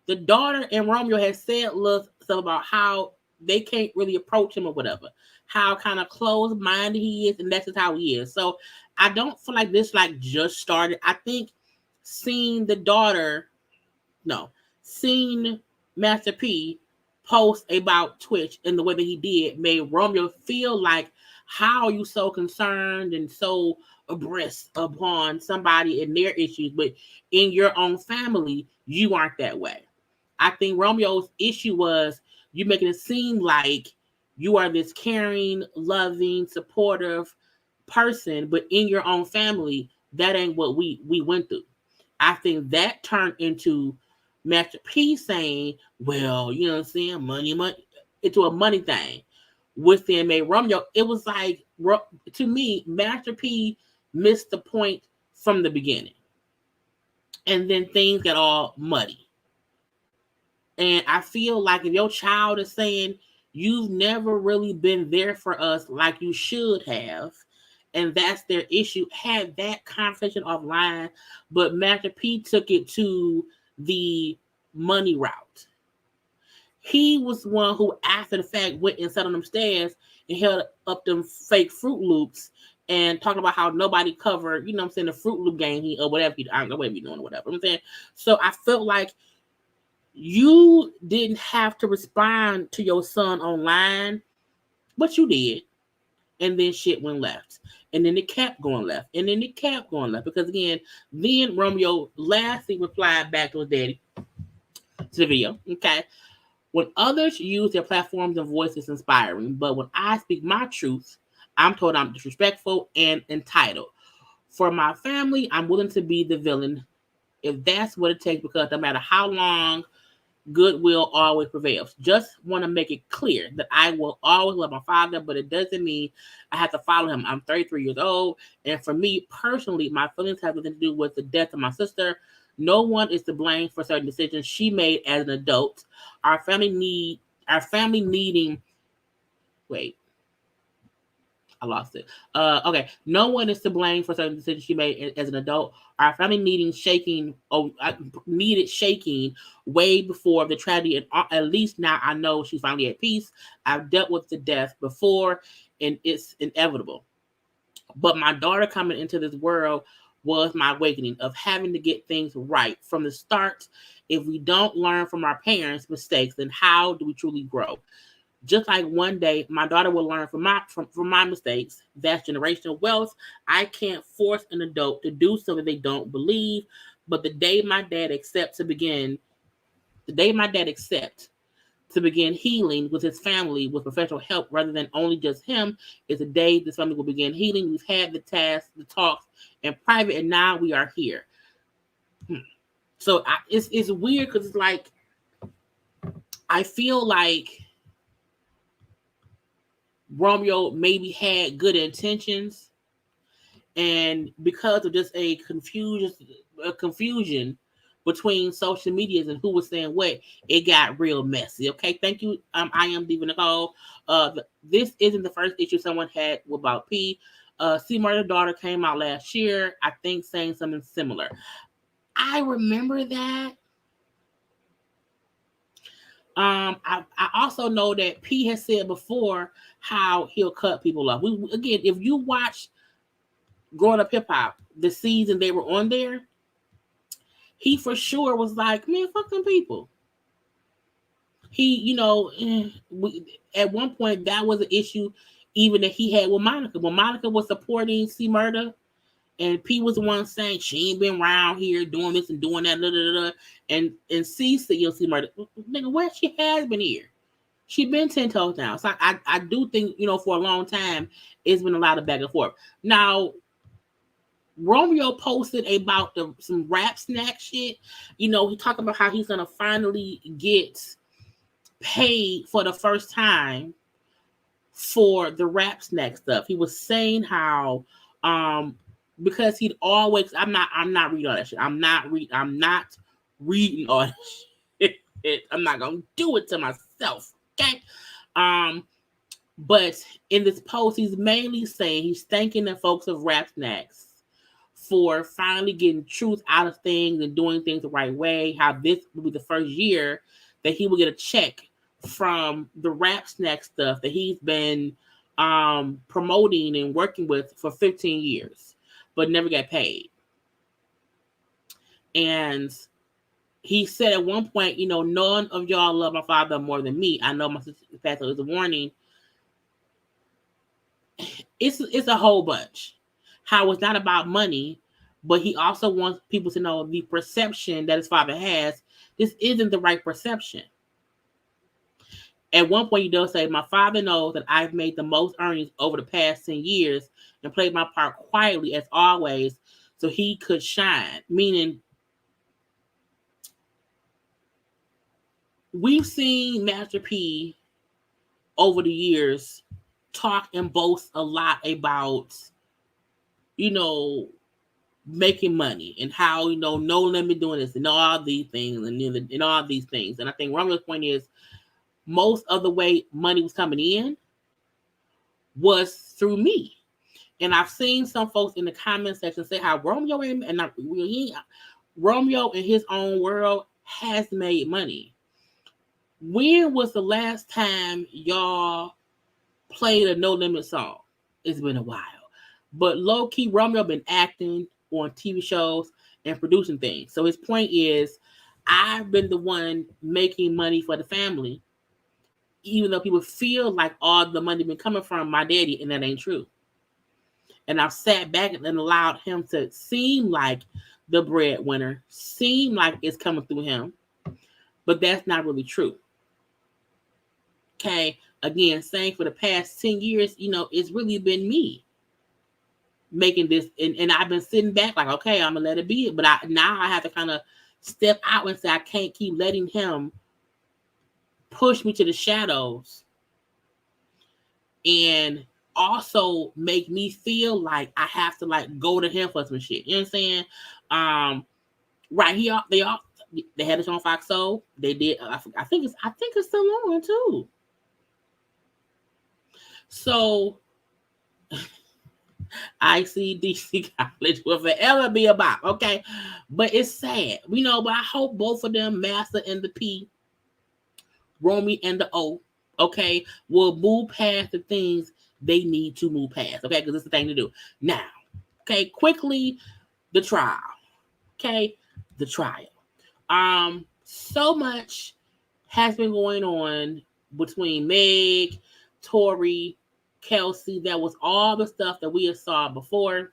the daughter and Romeo had said stuff about how they can't really approach him or whatever, how kind of closed-minded he is, and that's just how he is. So I don't feel like this just started. I think seeing Master P post about Twitch in the way that he did made Romeo feel like, how are you so concerned and so abreast upon somebody and their issues, but in your own family, you aren't that way. I think Romeo's issue was you making it seem like you are this caring, loving, supportive person, but in your own family, that ain't what we went through. I think that turned into Master P saying, well, you know what I'm saying, money, into a money thing. Which then made Romeo, it was like, to me, Master P missed the point from the beginning. And then things got all muddy. And I feel like if your child is saying, you've never really been there for us like you should have, and that's their issue, had that conversation offline, but Master P took it to the money route. He was the one who, after the fact, went and sat on them stairs and held up them fake Fruit Loops and talking about how nobody covered, you know what I'm saying, the Fruit Loop game or whatever. I don't know what he's doing or whatever. I'm saying. So I felt like you didn't have to respond to your son online, but you did. And then shit went left. And then it kept going left. And then it kept going left. Because again, then Romeo lastly replied back to his daddy to the video. Okay. When others use their platforms and voices, inspiring. But when I speak my truth, I'm told I'm disrespectful and entitled. For my family, I'm willing to be the villain if that's what it takes, because no matter how long goodwill always prevails. Just want to make it clear that I will always love my father, but it doesn't mean I have to follow him. I'm 33 years old, and for me personally, my feelings have nothing to do with the death of my sister. No one is to blame for certain decisions she made as an adult. Our family needing. Wait, I lost it. Okay. No one is to blame for certain decisions she made as an adult. Our family needed shaking way before the tragedy, and at least now I know she's finally at peace. I've dealt with the death before, and it's inevitable. But my daughter coming into this world was my awakening of having to get things right from the start. If we don't learn from our parents' mistakes, then how do we truly grow? Just like one day my daughter will learn from my mistakes. That's generational wealth. I can't force an adult to do something they don't believe. But the day my dad accepts to begin healing with his family with professional help rather than only just him is the day this family will begin healing. We've had the tasks, the talks in private, and now we are here. So it's weird because it's like I feel like Romeo maybe had good intentions, and because of just a confusion between social medias and who was saying what, it got real messy. Okay, thank you. I am Diva Nicole. This isn't the first issue someone had about P. C Murder Daughter came out last year, I think, saying something similar. I remember that. I also know that P has said before how he'll cut people off. Again, if you watch Growing Up Hip Hop, the season they were on there, he for sure was like, man, fuck them people. He, at one point that was an issue even that he had with Monica. When Monica was supporting C Murder, and P was the one saying she ain't been around here doing this and doing that, and C said, C Murder, nigga, where she has been here. She been 10 toes down. So I do think, for a long time, it's been a lot of back and forth. Now, Romeo posted about some rap snack shit. He talked about how he's going to finally get paid for the first time for the rap snack stuff. He was saying how, because he'd always, I'm not reading all that shit. I'm not reading all that shit. I'm not going to do it to myself. Okay. But in this post, he's mainly saying he's thanking the folks of Rap Snacks for finally getting truth out of things and doing things the right way. How this will be the first year that he will get a check from the Rap Snack stuff that he's been promoting and working with for 15 years, but never got paid. And he said at one point, none of y'all love my father more than me. I know my sister passed away. It was a warning. It's a whole bunch. How it's not about money, but he also wants people to know the perception that his father has. This isn't the right perception. At one point, he does say, my father knows that I've made the most earnings over the past 10 years and played my part quietly as always so he could shine. Meaning, we've seen Master P over the years talk and boast a lot about, making money and how, no limit doing this and all these things and all these things. And I think Romeo's point is most of the way money was coming in was through me. And I've seen some folks in the comment section say how Romeo in his own world has made money. When was the last time y'all played a No Limit song? It's been a while. But low-key, Romeo been acting on TV shows and producing things. So his point is, I've been the one making money for the family, even though people feel like all the money been coming from my daddy, and that ain't true. And I've sat back and allowed him to seem like the breadwinner, seem like it's coming through him, but that's not really true. Okay, again, saying for the past 10 years, it's really been me making this, and I've been sitting back like, okay, I'm gonna let it be. But now I have to kind of step out and say I can't keep letting him push me to the shadows and also make me feel like I have to like go to him for some shit. You know what I'm saying? Right. They had it on Fox Soul. They did. I think it's still on too. So ICDC College will forever be about, okay? But it's sad. We know, but I hope both of them, Master and the P, Romy and the O, okay, will move past the things they need to move past, okay? Because it's the thing to do. Now, okay, quickly, the trial. Okay, the trial. So much has been going on between Meg, Tory, Kelsey. That was all the stuff that we had saw before.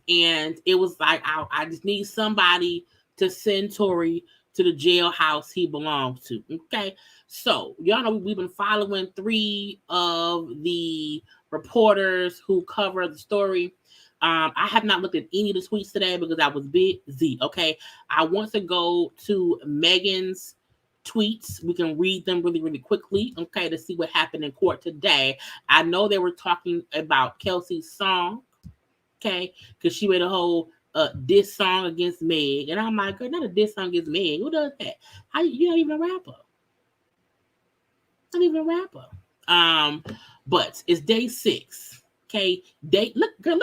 And it was like, I just need somebody to send Tory to the jailhouse he belongs to. Okay. So y'all know we've been following 3 of the reporters who cover the story. I have not looked at any of the tweets today because I was busy. Okay. I want to go to Megan's tweets. We can read them really, really quickly. Okay. To see what happened in court today. I know they were talking about Kelsey's song. Okay. Because she made a whole diss song against Meg. And I'm like, girl, not a diss song against Meg. Who does that? You're not even a rapper. Not even a rapper. But it's day 6. Okay, look at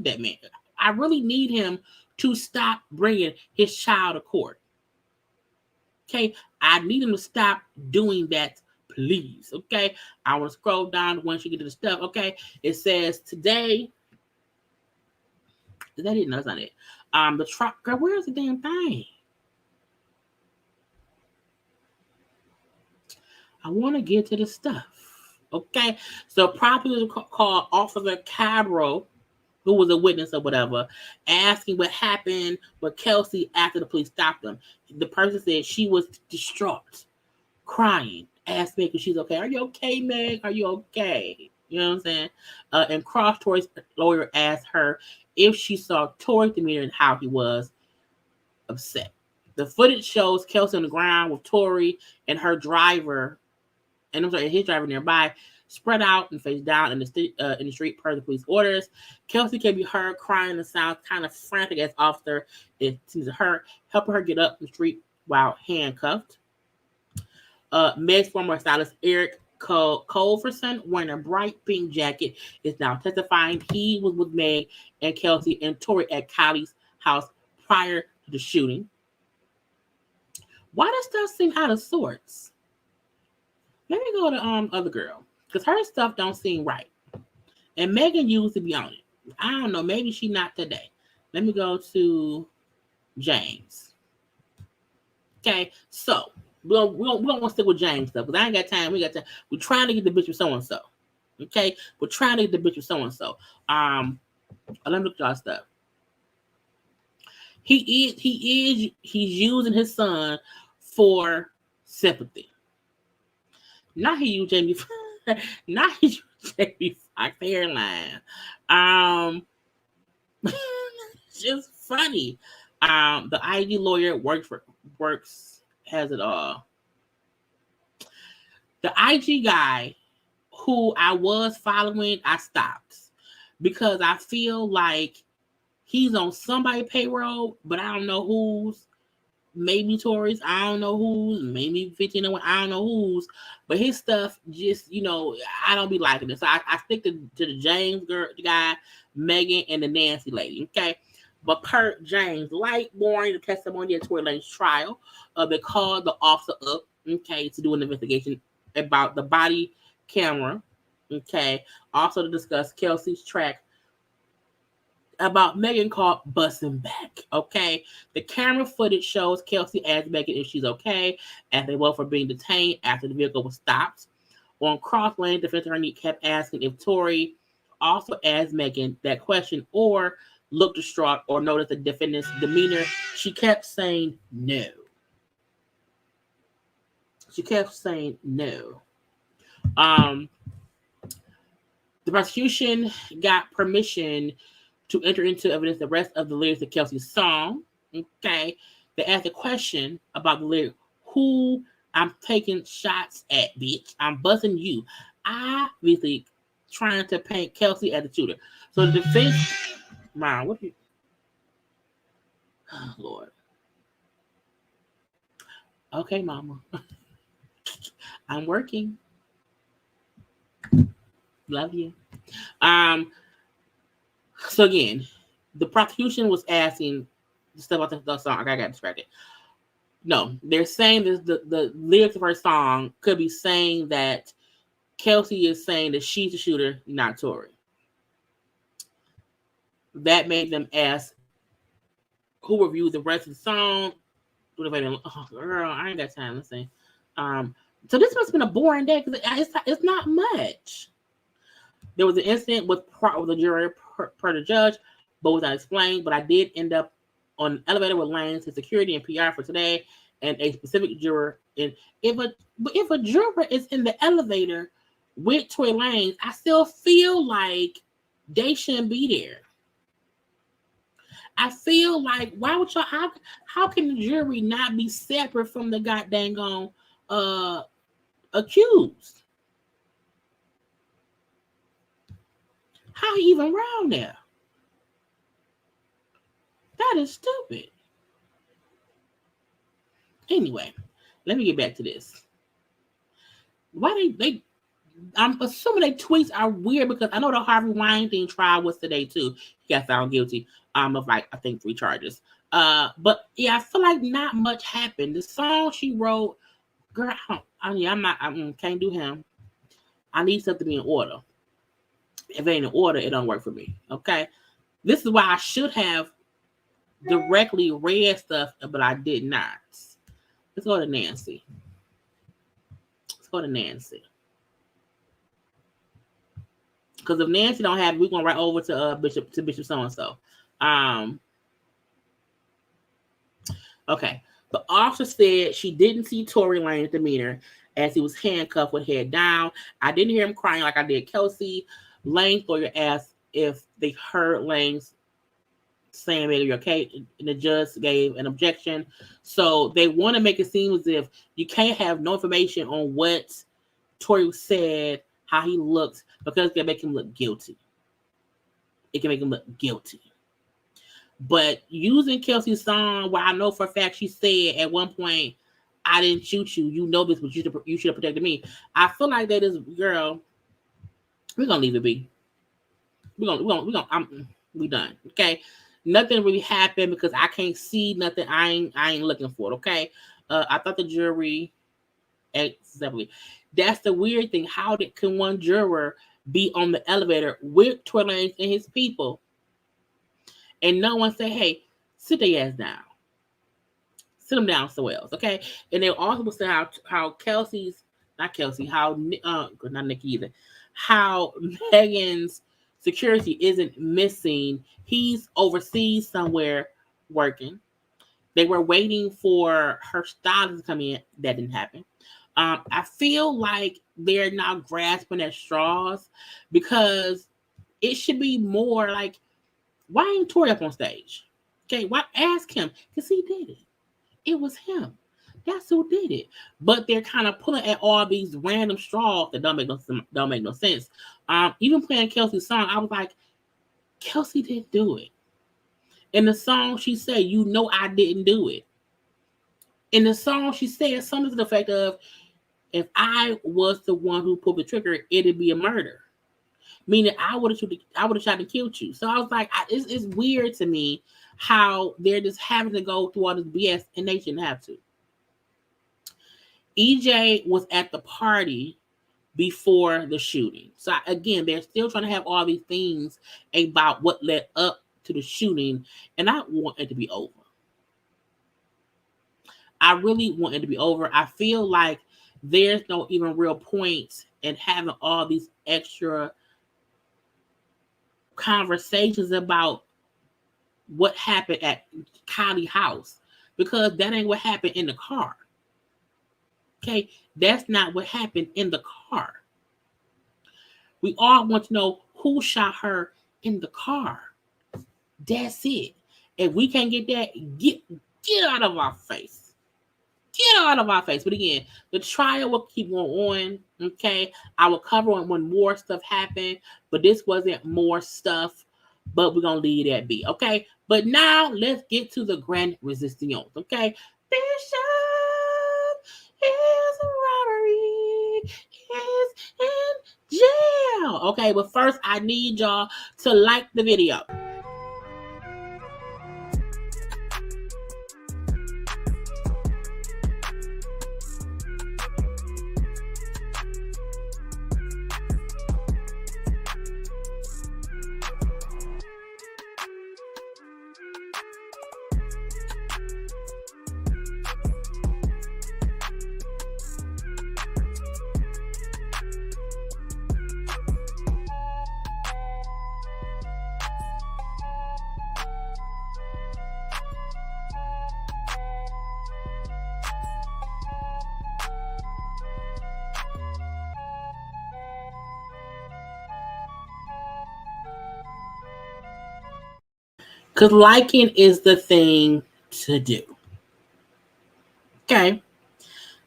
that man. I really need him to stop bringing his child to court. Okay, I need him to stop doing that, please. Okay, I want to scroll down once you get to the stuff. Okay, it says today. Is that it? No, that's not it. The truck. Girl, where's the damn thing? I want to get to the stuff. Okay, so prosecutors called Officer Cabro, who was a witness or whatever, asking what happened with Kelsey after the police stopped them. The person said she was distraught, crying, asked Meg if she's okay. Are you okay, Meg? Are you okay? You know what I'm saying? And Cross Tory's lawyer asked her if she saw Tory's demeanor and how he was upset. The footage shows Kelsey on the ground with Tory and her driver. And his driver nearby, spread out and face down in the street per the police orders. Kelsey can be heard crying and sounds kind of frantic as officer it seems to her, helping her get up the street while handcuffed. Meg's former stylist Eric Culverson, wearing a bright pink jacket, is now testifying he was with Meg and Kelsey and Tory at Kylie's house prior to the shooting. Why does stuff seem out of sorts? Let me go to other girl because her stuff don't seem right, and Megan used to be on it. I don't know, maybe she not today. Let me go to James. Okay, so we don't want to stick with James stuff because I ain't got time. We got time. We're trying to get the bitch with so and so. Okay, we're trying to get the bitch with so and so. Let me look at y'all stuff. He's using his son for sympathy. Not he used Jamie. Not he used Jamie Foxx hairline. Just funny. The IG lawyer has it all. The IG guy who I was following, I stopped because I feel like he's on somebody's payroll, but I don't know whose. Maybe Tory's, I don't know whose, maybe 15, I don't know whose, but his stuff just, I don't be liking it. So I stick to the James girl, the guy, Megan, and the Nancy lady, okay? But Kurt James, light boring the testimony at Tory Lanez trial, they called the officer up, okay, to do an investigation about the body camera, okay? Also to discuss Kelsey's track about Megan called busting back, okay? The camera footage shows Kelsey asked Megan if she's okay as they both were being detained after the vehicle was stopped. On Crosslane, defense attorney kept asking if Tory also asked Megan that question or looked distraught or noticed the defendant's demeanor. She kept saying no. She kept saying no. The prosecution got permission to enter into evidence the rest of the lyrics of Kelsey's song. Okay. They asked a question about the lyric, who I'm taking shots at, bitch. I'm buzzing you. Obviously trying to paint Kelsey as the shooter. So the defense, Mom, what you? Oh, Lord. Okay, Mama. I'm working. Love you. So again, the prosecution was asking stuff about the song. I got distracted. No, they're saying that the lyrics of her song could be saying that Kelsey is saying that she's the shooter, not Tory. That made them ask who reviewed the rest of the song. Oh, girl, I ain't got time. Let's see. So this must have been a boring day because it's not much. There was an incident with the jury per the judge, but was not explained. But I did end up on an elevator with Lanz, his security and PR for today, and a specific juror. And if a juror is in the elevator with Tory Lanez, I still feel like they shouldn't be there. I feel like why would y'all? How can the jury not be separate from the goddamn accused? How he even around there? That is stupid. Anyway, let me get back to this. Why they I'm assuming their tweets are weird because I know the Harvey Weinstein trial was today too. He got found guilty of like I think 3 charges. But yeah, I feel like not much happened. The song she wrote, girl, I can't do him. I need stuff to be in order. If it ain't in order, it don't work for me. Okay, this is why I should have directly read stuff, but I did not. Let's go to Nancy. Because if Nancy don't have it, we're gonna write over to Bishop so and so. Okay. The officer said she didn't see Tory Lanez demeanor as he was handcuffed with head down. I didn't hear him crying like I did Kelsey. Lanez lawyer asked if they heard Lanez saying maybe you're okay, and the judge gave an objection. So they want to make it seem as if you can't have no information on what Tory said, how he looked, because it can make him look guilty. But using Kelsey's song, where I know for a fact she said at one point, I didn't shoot you. You know this, but you should have protected me. I feel like that is, girl, we're going to leave it be. We done. Okay. Nothing really happened because I can't see nothing. I ain't looking for it. Okay. I thought the jury, exactly. That's the weird thing. How can one juror be on the elevator with Tory Lanez and his people, and no one say, "Hey, sit their ass down, sit them down somewhere else," okay? And they also say how not Nikki either, how Megan's security isn't missing. He's overseas somewhere working. They were waiting for her stylist to come in. That didn't happen. I feel like they're now grasping at straws because it should be more like, why ain't Tory up on stage? Okay, why ask him? Because he did it. It was him. That's who did it. But they're kind of pulling at all these random straws that don't make no sense. Even playing Kelsey's song, I was like, Kelsey didn't do it. In the song, she said, "You know I didn't do it." In the song, she said something to the effect of, "If I was the one who pulled the trigger, it'd be a murder." Meaning I would have shot and killed you. So I was like, it's weird to me how they're just having to go through all this BS and they shouldn't have to. EJ was at the party before the shooting. So again, they're still trying to have all these things about what led up to the shooting. And I want it to be over. I really want it to be over. I feel like there's no even real point in having all these extra conversations about what happened at Kylie's house, because that ain't what happened in the car. Okay, that's not what happened in the car. We all want to know who shot her in the car. That's it. If we can't get that, get out of our face. Get out of our face. But again, the trial will keep going on. Okay. I will cover on when more stuff happened, but this wasn't more stuff. But we're gonna leave that be. Okay. But now let's get to the grand resistance. Okay. Bishop is a robbery. Is in jail. Okay, but first I need y'all to like the video. Because liking is the thing to do. Okay.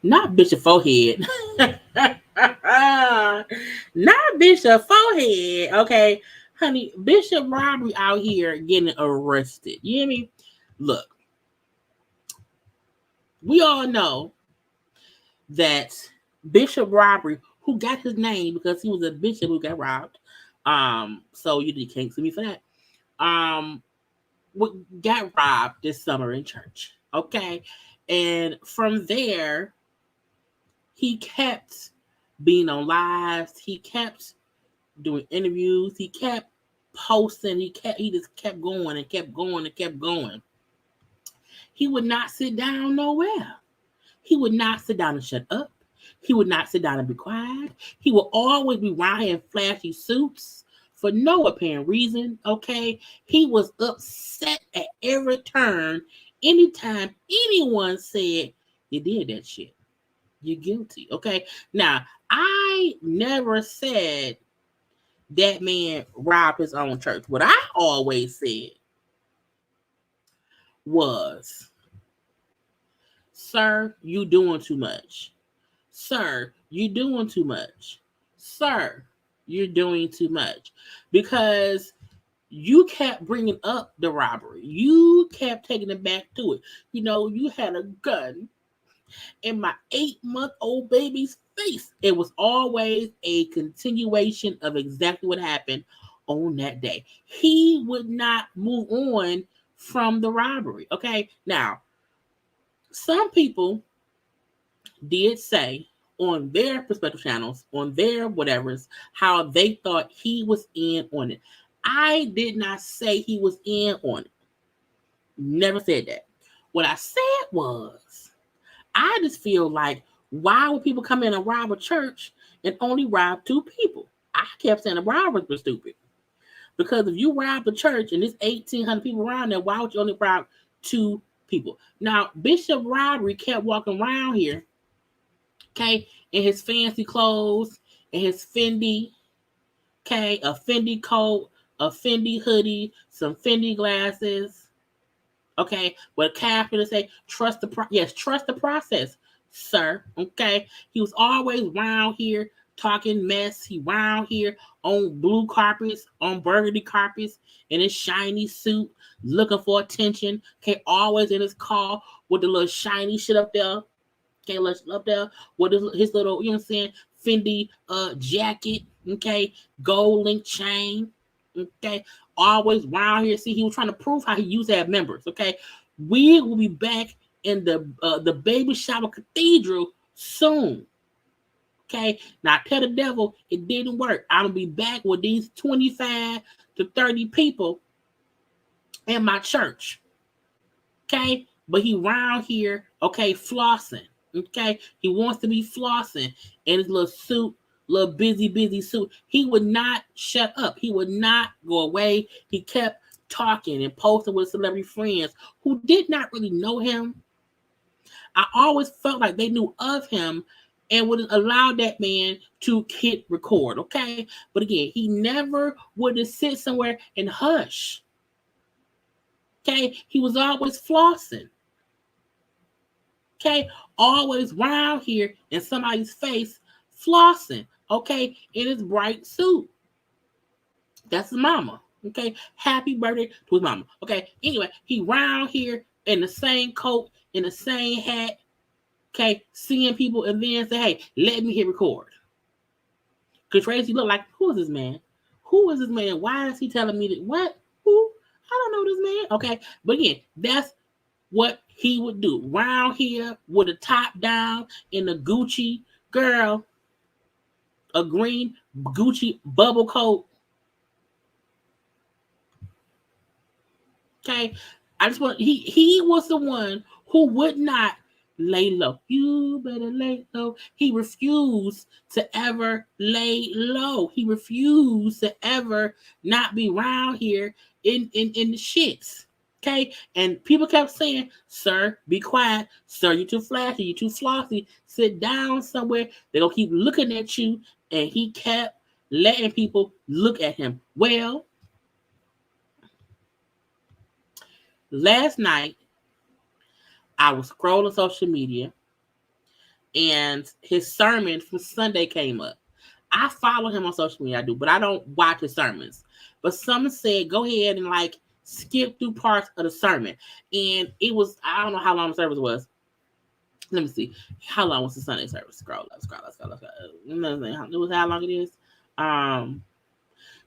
Not Bishop Forehead. Not Bishop Forehead. Okay. Honey, Bishop Robbery out here getting arrested. You hear me? Look. We all know that Bishop Robbery, who got his name because he was a bishop who got robbed. So you can't sue me for that. Got robbed this summer in church. Okay. And from there, he kept being on lives. He kept doing interviews. He kept posting. He just kept going and kept going and kept going. He would not sit down nowhere. He would not sit down and shut up. He would not sit down and be quiet. He would always be around here in flashy suits for no apparent reason. Okay. He was upset at every turn. Anytime anyone said you did that shit, you're guilty. Okay. Now, I never said that man robbed his own church. What I always said was, sir, you doing too much. Sir, you doing too much. Sir, you're doing too much. Because you kept bringing up the robbery. You kept taking it back to it. You know, you had a gun in my 8-month-old baby's face. It was always a continuation of exactly what happened on that day. He would not move on from the robbery. Okay. Now, some people did say on their perspective channels, on their whatevers, how they thought he was in on it. I did not say he was in on it. Never said that. What I said was, I just feel like, why would people come in and rob a church and only rob 2 people? I kept saying the robbers were stupid. Because if you rob a church and there's 1,800 people around there, why would you only rob 2 people? Now, Bishop Robbery kept walking around here, okay, in his fancy clothes, in his Fendi, okay, a Fendi coat, a Fendi hoodie, some Fendi glasses, okay, with a caption to say, trust the process, sir, okay. He was always around here talking mess. He around here on blue carpets, on burgundy carpets, in his shiny suit, looking for attention, okay, always in his car with the little shiny shit up there, okay, up there with his little, you know what I'm saying, Fendi jacket, okay, gold link chain, okay, always around here. See, he was trying to prove how he used to have members, okay. We will be back in the baby shower cathedral soon, okay. Now, tell the devil it didn't work. I'm gonna be back with these 25 to 30 people in my church, okay. But he around here, okay, flossing. Okay, he wants to be flossing in his little suit, little busy suit. He would not shut up. He would not go away. He kept talking and posting with celebrity friends who did not really know him. I always felt like they knew of him and would allow that man to hit record. Okay, but again, he never would have sit somewhere and hush. Okay, he was always flossing. Okay, always round here in somebody's face, flossing. Okay, in his bright suit. That's his mama. Okay, happy birthday to his mama. Okay, anyway, he round here in the same coat, in the same hat. Okay, seeing people and then say, "Hey, let me hit record." Because Tracy looked like, who is this man? Who is this man? Why is he telling me that? What? Who? I don't know this man. Okay, but again, that's what he would do. Round here with a top down in a Gucci girl, a green Gucci bubble coat. Okay, I just want he was the one who would not lay low. You better lay low. He refused to ever lay low. He refused to ever not be around here in the shits. Okay, and people kept saying, "Sir, be quiet. Sir, you're too flashy. You're too flossy. Sit down somewhere." They're gonna keep looking at you, and he kept letting people look at him. Well, last night I was scrolling social media and his sermon from Sunday came up. I follow him on social media, I do, but I don't watch his sermons. But someone said, go ahead and like skip through parts of the sermon. And it was, I don't know how long the service was. Let me see. How long was the Sunday service? Scroll. It was how long it is.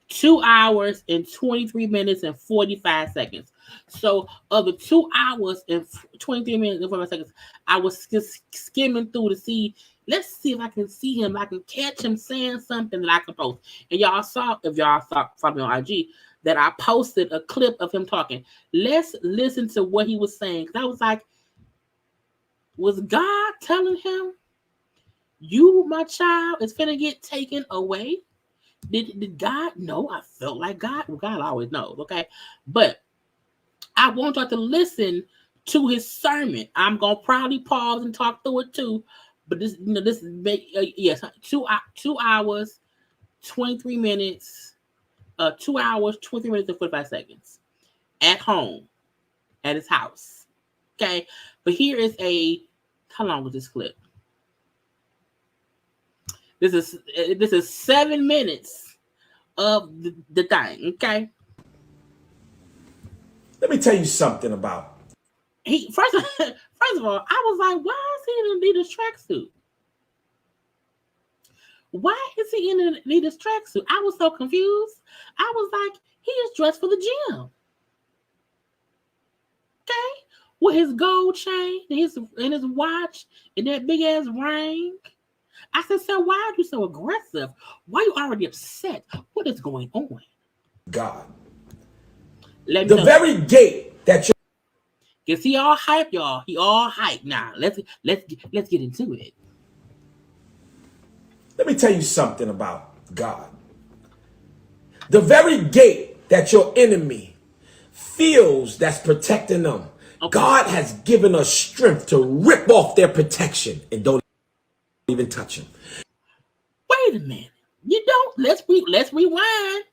2 hours and 23 minutes and 45 seconds. So of the 2 hours and 23 minutes and 45 seconds, I was just skimming through to see, let's see if I can see him. I can catch him saying something that I can post. And y'all saw, if y'all saw, follow me on IG, that I posted a clip of him talking. Let's listen to what he was saying. Because I was like, was God telling him, you, my child, is finna get taken away? Did God know? I felt like God. Well, God always knows, okay? But I want y'all to listen to his sermon. I'm gonna probably pause and talk through it too. But this, this is yes, 2 hours, 23 minutes, 2 hours, 23 minutes and 45 seconds at home, at his house. Okay, but here is how long was this clip? This is 7 minutes of the thing, okay? Let me tell you something about. First of all, I was like, why is he in an Adidas tracksuit? Why is he in an Adidas tracksuit? I was so confused. I was like, he is dressed for the gym. Okay? With his gold chain and his watch and that big ass ring. I said, sir, why are you so aggressive? Why are you already upset? What is going on? God. Let me The know. very gate that you're. Cause he all hype, y'all. He all hype. Now let's get into it. Let me tell you something about God. The very gate that your enemy feels that's protecting them. Okay. God has given us strength to rip off their protection and don't even touch them. Wait a minute. You don't. Let's rewind.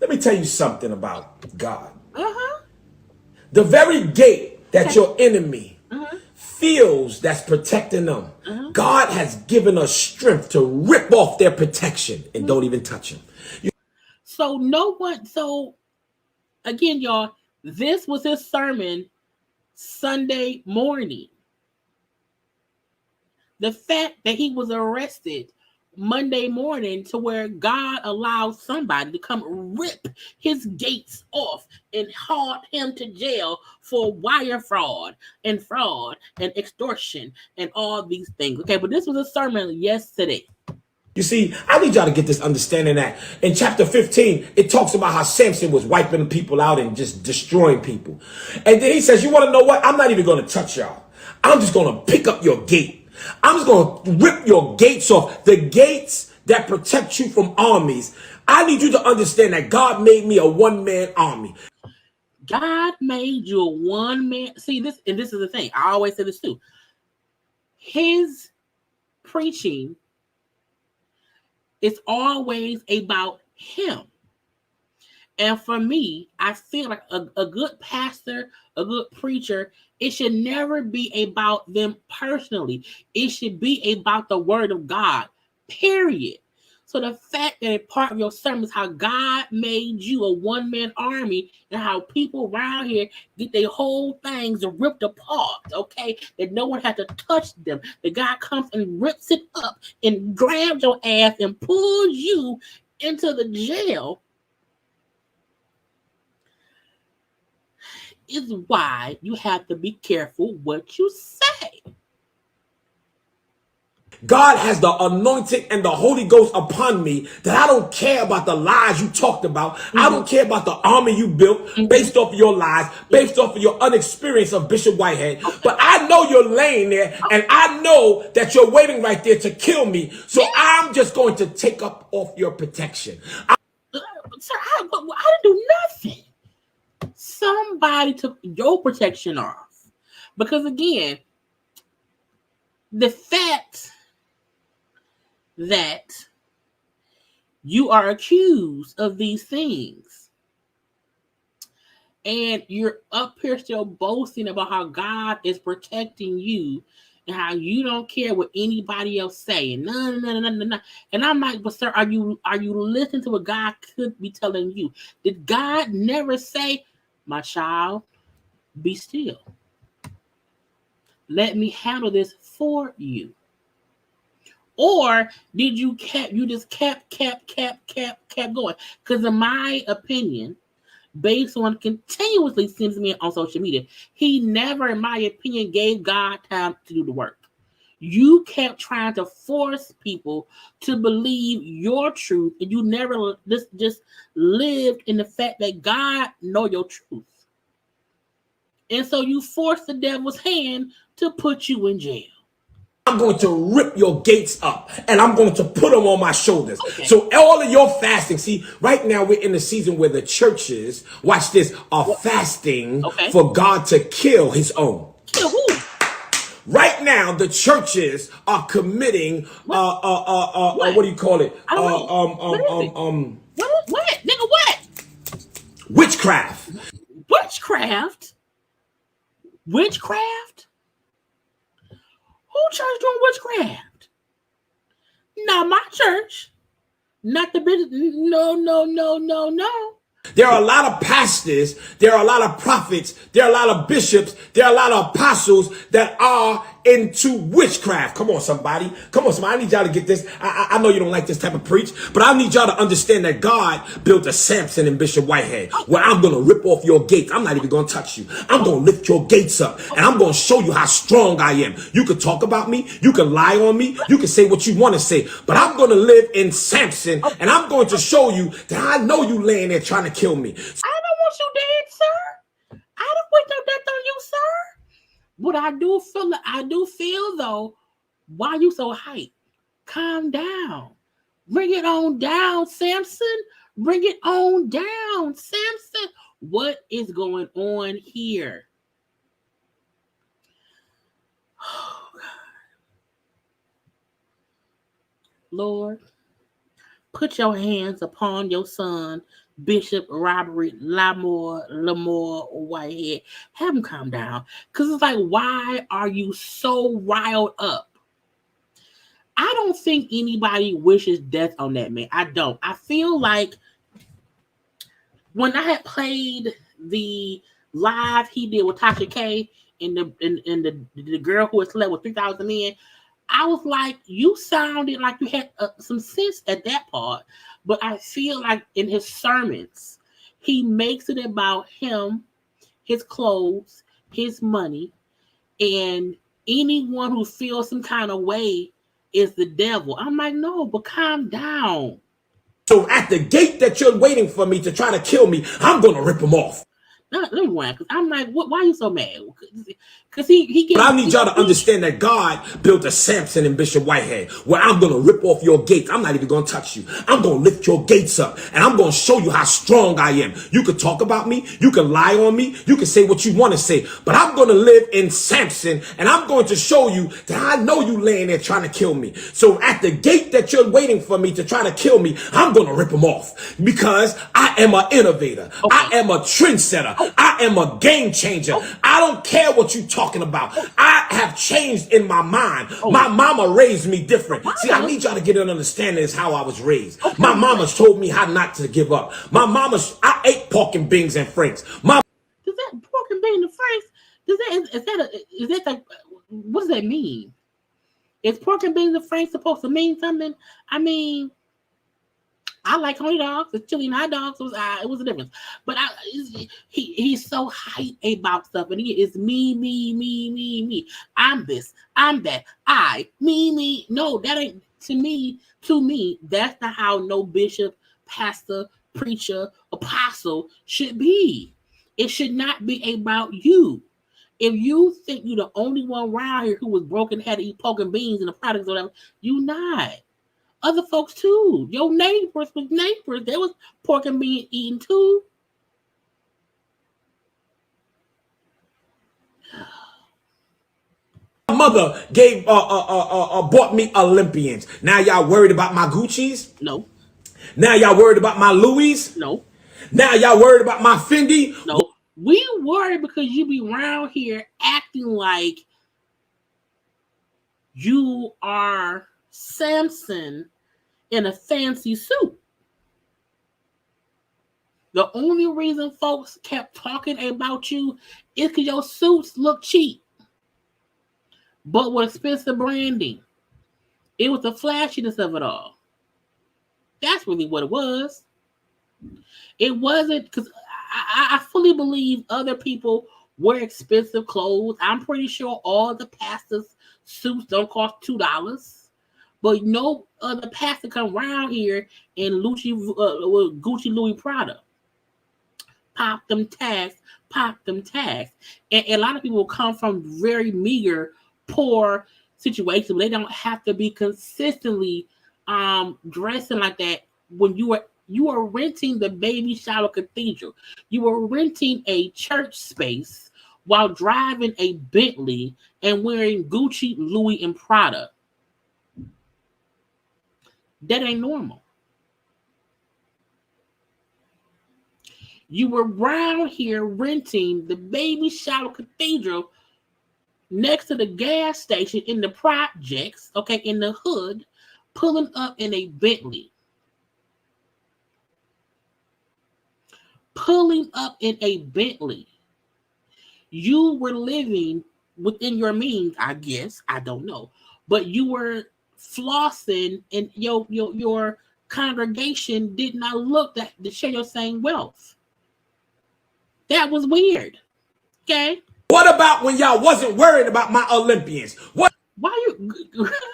Let me tell you something about God. Uh-huh. The very gate that your enemy feels that's protecting them. God has given us strength to rip off their protection and don't even touch them. So again, y'all, this was his sermon Sunday morning. The fact that he was arrested Monday morning to where God allowed somebody to come rip his gates off and haul him to jail for wire fraud and extortion and all these things. Okay, but this was a sermon yesterday. You see, I need y'all to get this understanding that in chapter 15, it talks about how Samson was wiping people out and just destroying people. And then he says, you want to know what? I'm not even going to touch y'all. I'm just going to pick up your gate. I'm just going to rip your gates off. The gates that protect you from armies. I need you to understand that God made me a one-man army. God made you a one-man. See, this is the thing. I always say this too. His preaching is always about him. And for me, I feel like a good pastor, a good preacher, it should never be about them personally. It should be about the word of God, period. So the fact that a part of your sermon is how God made you a one-man army and how people around here get their whole things ripped apart, okay? That no one had to touch them. The God comes and rips it up and grabs your ass and pulls you into the jail is why you have to be careful what you say. God has the anointing and the Holy Ghost upon me that I don't care about the lies you talked about. I don't care about the army you built based off of your lies, based off of your unexperience of Bishop Whitehead. But I know you're laying there and I know that you're waiting right there to kill me. So I'm just going to take up off your protection. Sir, I didn't do nothing. Somebody took your protection off. Because again, the fact that you are accused of these things and you're up here still boasting about how God is protecting you and how you don't care what anybody else say. No. And I'm like, but sir, are you listening to what God could be telling you? Did God never say, my child, be still. Let me handle this for you. Or did you just kept going? Because in my opinion, based on continuously sending me on social media, he never, in my opinion, gave God time to do the work. You kept trying to force people to believe your truth, and you never just lived in the fact that God knows your truth. And so you forced the devil's hand to put you in jail. I'm going to rip your gates up and I'm going to put them on my shoulders. Okay. So all of your fasting, see, right now we're in the season where the churches, watch this, are fasting for God to kill his own. Kill who? Right now, the churches are committing, what do you call it? What? Nigga, what? Witchcraft. Witchcraft? Witchcraft? Who church doing witchcraft? Not my church. Not the business. No. There are a lot of pastors, there are a lot of prophets, there are a lot of bishops, there are a lot of apostles that are into witchcraft. Come on, somebody. I need y'all to get this. I know you don't like this type of preach, but I need y'all to understand that God built a Samson in Bishop Whitehead where I'm going to rip off your gates. I'm not even going to touch you. I'm going to lift your gates up and I'm going to show you how strong I am. You can talk about me. You can lie on me. You can say what you want to say, but I'm going to live in Samson and I'm going to show you that I know you laying there trying to kill me. I don't want you dead, sir. I don't wish no death on you, sir. But I do feel though, why you so hyped? Calm down. Bring it on down, Samson. Bring it on down, Samson. What is going on here? Oh, God. Lord, put your hands upon your son, Bishop Robbery, Lamore, Whitehead. Have him calm down. Because it's like, why are you so riled up? I don't think anybody wishes death on that man. I don't. I feel like when I had played the live he did with Tasha K and the girl who had slept with 3,000 men, I was like, you sounded like you had some sense at that part. But I feel like in his sermons, he makes it about him, his clothes, his money, and anyone who feels some kind of way is the devil. I'm like, no, but calm down. So at the gate that you're waiting for me to try to kill me, I'm going to rip him off. Let me why, because I'm like, why are you so mad? Because Because he But I need y'all to understand that God built a Samson in Bishop Whitehead, where I'm going to rip off your gates. I'm not even going to touch you. I'm going to lift your gates up, and I'm going to show you how strong I am. You can talk about me. You can lie on me. You can say what you want to say. But I'm going to live in Samson, and I'm going to show you that I know you laying there trying to kill me. So at the gate that you're waiting for me to try to kill me, I'm going to rip them off, because I am an innovator. Okay. I am a trendsetter. I am a game changer. I don't care what you're talking about. I have changed in my mind. My mama raised me different. See, I need y'all to get an understanding of how I was raised. My mama told me how not to give up. I ate pork and beans and franks. Does that pork and beans and franks? Is that like, what does that mean? Is pork and beans and franks supposed to mean something? I mean, I like honey dogs. It's chili and hot dogs. It was a difference. But he's so hype about stuff, and he is me. I'm this. I'm that. Me. No, that ain't to me. To me, that's not how no bishop, pastor, preacher, apostle should be. It should not be about you. If you think you're the only one around here who was broken, had to eat pork and beans and the products or whatever, you not. Other folks too. Your neighbors, they was pork and bean eating too. My mother bought me Olympians. Now y'all worried about my Gucci's? No. Now y'all worried about my Louis? No. Now y'all worried about my Fendi? No. We worried because you be around here acting like you are Samson in a fancy suit. The only reason folks kept talking about you is because your suits look cheap, but with expensive branding. It was the flashiness of it all. That's really what it was. It wasn't, because I fully believe other people wear expensive clothes. I'm pretty sure all the pastors' suits don't cost $2. But no other pastor come around here in Gucci Louis Prada. Pop them tags. And a lot of people come from very meager, poor situations. They don't have to be consistently dressing like that. When you are renting the Baby Shower Cathedral, you are renting a church space while driving a Bentley and wearing Gucci, Louis, and Prada. That ain't normal. You were around here renting the Baby Shower Cathedral next to the gas station in the projects, okay, in the hood, pulling up in a Bentley. You were living within your means, I guess. I don't know. But you were flossing, and your congregation did not look to share your same wealth. That was weird. Okay. What about when y'all wasn't worried about my Olympians? What? Why you?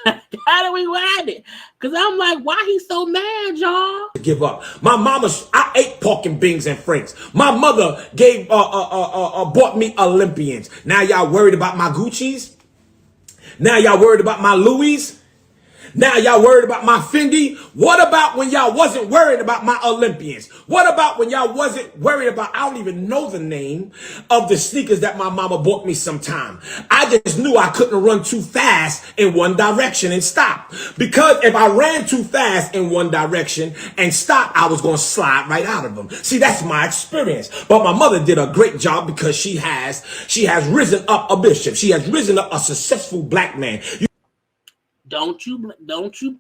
How do we wind it? Because I'm like, why he so mad, y'all? Give up. My mama, I ate pork and beans and franks. My mother bought me Olympians. Now y'all worried about my Gucci's? Now y'all worried about my Louis? Now y'all worried about my Fendi? What about when y'all wasn't worried about my Olympians? What about when y'all wasn't worried about, I don't even know the name of the sneakers that my mama bought me sometime. I just knew I couldn't run too fast in one direction and stop. Because if I ran too fast in one direction and stopped, I was going to slide right out of them. See, that's my experience. But my mother did a great job because she has risen up a bishop. She has risen up a successful black man. Don't you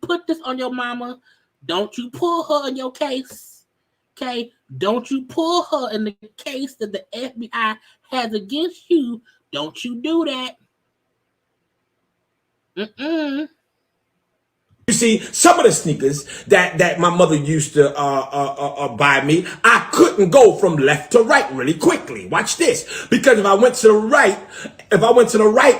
put this on your mama. Don't you pull her in your case. Okay? Don't you pull her in the case that the FBI has against you. Don't you do that. You see, some of the sneakers that my mother used to buy me, I couldn't go from left to right really quickly. Watch this. Because if I went to the right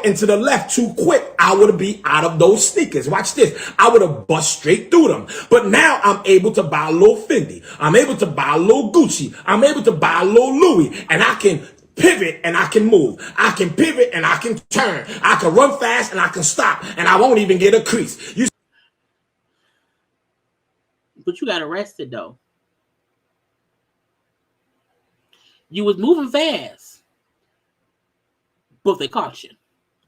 and to the left too quick, I would be out of those sneakers. Watch this. I would have bust straight through them. But now I'm able to buy a little Fendi. I'm able to buy a little Gucci. I'm able to buy a little Louis. And I can pivot and I can move. I can pivot and I can turn. I can run fast and I can stop, and I won't even get a crease. But you got arrested though. You was moving fast, but they caught you.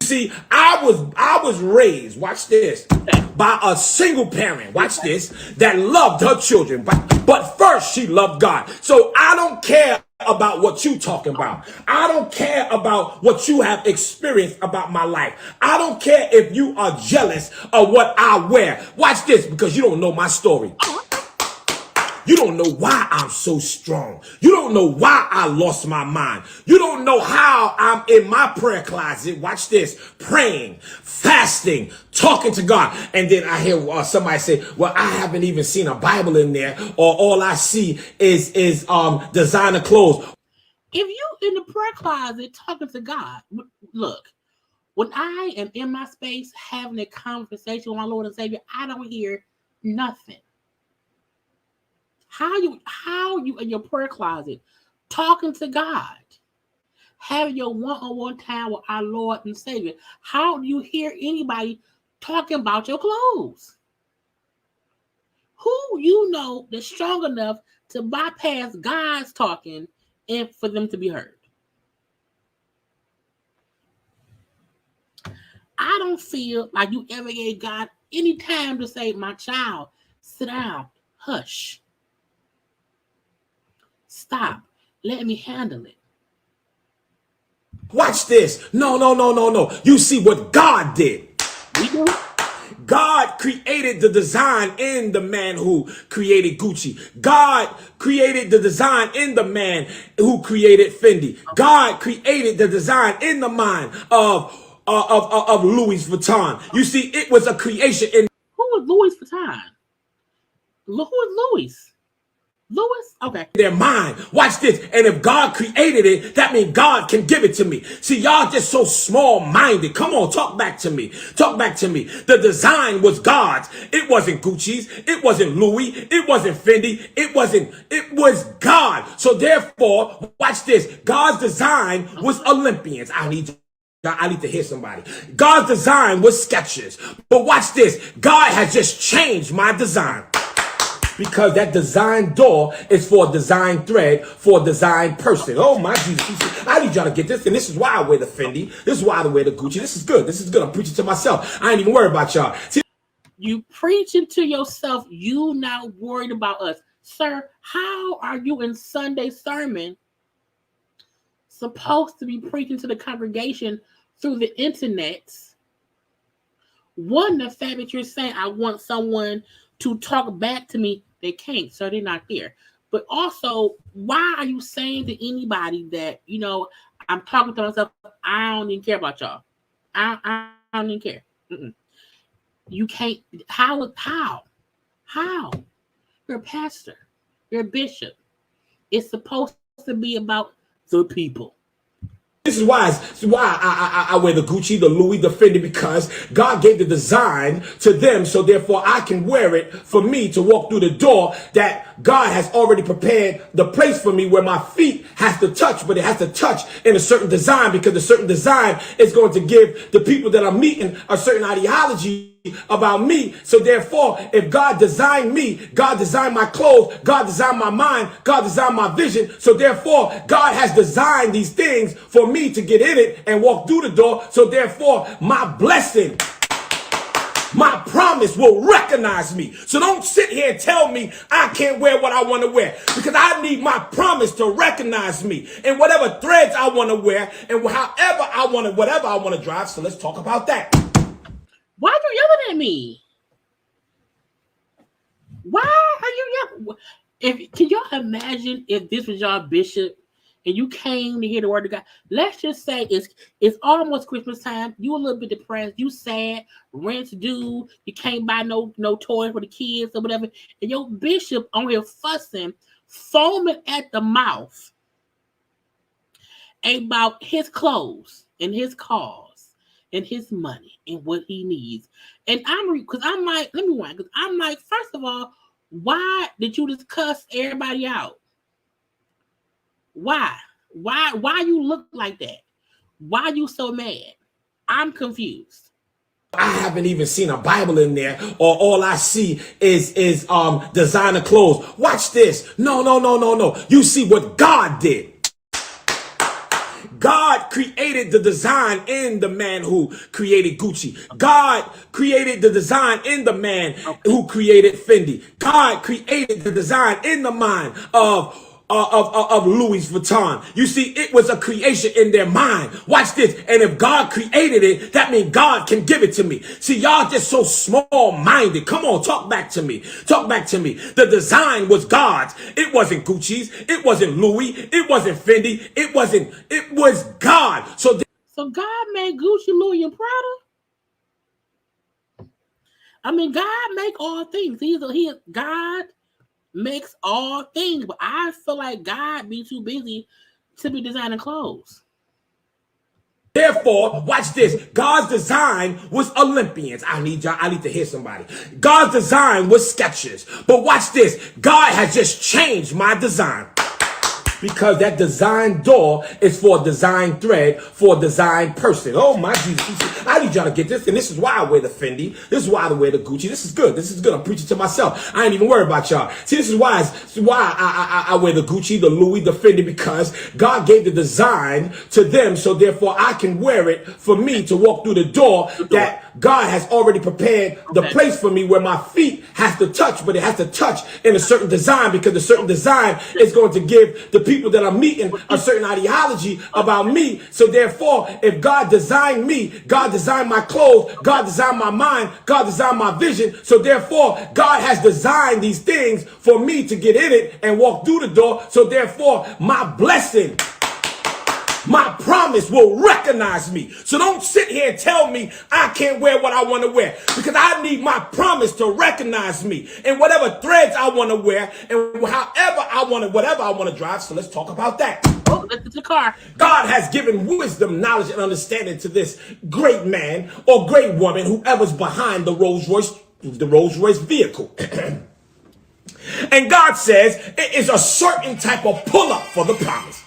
See, I was raised, watch this, by a single parent, watch this, that loved her children. But first she loved God. So I don't care about what you talking about. I don't care about what you have experienced about my life. I don't care if you are jealous of what I wear. Watch this, because you don't know my story. You don't know why I'm so strong. You don't know why I lost my mind. You don't know how I'm in my prayer closet. Watch this. Praying, fasting, talking to God. And then I hear somebody say, well, I haven't even seen a Bible in there. Or all I see is designer clothes. If you in the prayer closet talking to God, look, when I am in my space having a conversation with my Lord and Savior, I don't hear nothing. How you in your prayer closet talking to God, having your one-on-one time with our Lord and Savior? How do you hear anybody talking about your clothes? Who you know that's strong enough to bypass God's talking and for them to be heard? I don't feel like you ever gave God any time to say, my child, sit down, hush. Stop. Let me handle it. Watch this. No. You see what God did. We do. God created the design in the man who created Gucci. God created the design in the man who created Fendi. God created the design in the mind of Louis Vuitton. You see, it was a creation in. Who was Louis Vuitton? Who is Louis? Louis? Okay. Their mind. Watch this. And if God created it, that means God can give it to me. See, y'all just so small-minded. Come on, talk back to me. Talk back to me. The design was God's. It wasn't Gucci's. It wasn't Louis. It wasn't Fendi. It was God. So therefore, watch this. God's design was Olympians. I need to hear somebody. God's design was Skechers. But watch this. God has just changed my design. Because that design door is for a design thread, for a design person. Oh my Jesus. I need y'all to get this. And this is why I wear the Fendi. This is why I wear the Gucci. This is good. This is good. I'm preaching to myself. I ain't even worried about y'all. See, you preaching to yourself. You not worried about us. Sir, how are you in Sunday sermon supposed to be preaching to the congregation through the internet? One, the fact that you're saying, I want someone to talk back to me. They can't, so they're not here. But also, why are you saying to anybody that, I'm talking to myself, I don't even care about y'all. I don't even care. You can't. How? You're a pastor. You're a bishop. It's supposed to be about the people. This is why I wear the Gucci, the Louis, the Fendi, because God gave the design to them, so therefore I can wear it for me to walk through the door that God has already prepared the place for me where my feet has to touch, but it has to touch in a certain design, because a certain design is going to give the people that I'm meeting a certain ideology about me. So therefore, if God designed me, God designed my clothes, God designed my mind, God designed my vision. So therefore, God has designed these things for me to get in it and walk through the door. So therefore, my blessing, my promise will recognize me. So don't sit here and tell me I can't wear what I want to wear, because I need my promise to recognize me in whatever threads I want to wear and however I want to, whatever I want to drive. So let's talk about that. Why are you yelling at me? Why are you yelling? Can y'all imagine if this was y'all bishop and you came to hear the word of God? Let's just say it's almost Christmas time. You a little bit depressed. You sad. Rent's due. You can't buy no toys for the kids or whatever. And your bishop on here fussing, foaming at the mouth about his clothes and his cars and his money and what he needs. And I'm like, first of all, why did you just cuss everybody out? Why? Why you look like that? Why you so mad? I'm confused. I haven't even seen a Bible in there, or all I see is designer clothes. Watch this. No. You see what God did. God created the design in the man who created Gucci. God created the design in the man who created Fendi. God created the design in the mind of Louis Vuitton. You see, it was a creation in their mind. Watch this. And if God created it, that means God can give it to me. See, y'all just so small-minded. Come on, talk back to me. Talk back to me. The design was God's. It wasn't Gucci's. It wasn't Louis. It wasn't Fendi. It was God. So God made Gucci, Louis, and Prada? I mean, God make all things. God makes all things, but I feel like God be too busy to be designing clothes. Therefore, watch this. God's design was Olympians. I need to hear somebody. God's design was Skechers. But watch this. God has just changed my design. Because that design door is for a design thread, for a design person. Oh my Jesus. I need y'all to get this. And this is why I wear the Fendi. This is why I wear the Gucci. This is good. This is good. I'm preaching to myself. I ain't even worried about y'all. See, this is why I wear the Gucci, the Louis, the Fendi, because God gave the design to them. So therefore I can wear it for me to walk through the door that God has already prepared the place for me where my feet has to touch, but it has to touch in a certain design, because a certain design is going to give the people that I'm meeting a certain ideology about me. So therefore, if God designed me, God designed my clothes, God designed my mind, God designed my vision. So therefore, God has designed these things for me to get in it and walk through the door. So therefore, my blessing, my promise will recognize me. So don't sit here and tell me I can't wear what I want to wear, because I need my promise to recognize me in whatever threads I want to wear and however I want to, whatever I want to drive. So let's talk about that. Oh, let's get the car. God has given wisdom, knowledge, and understanding to this great man or great woman, whoever's behind the Rolls Royce vehicle. And God says it is a certain type of pull-up for the promise.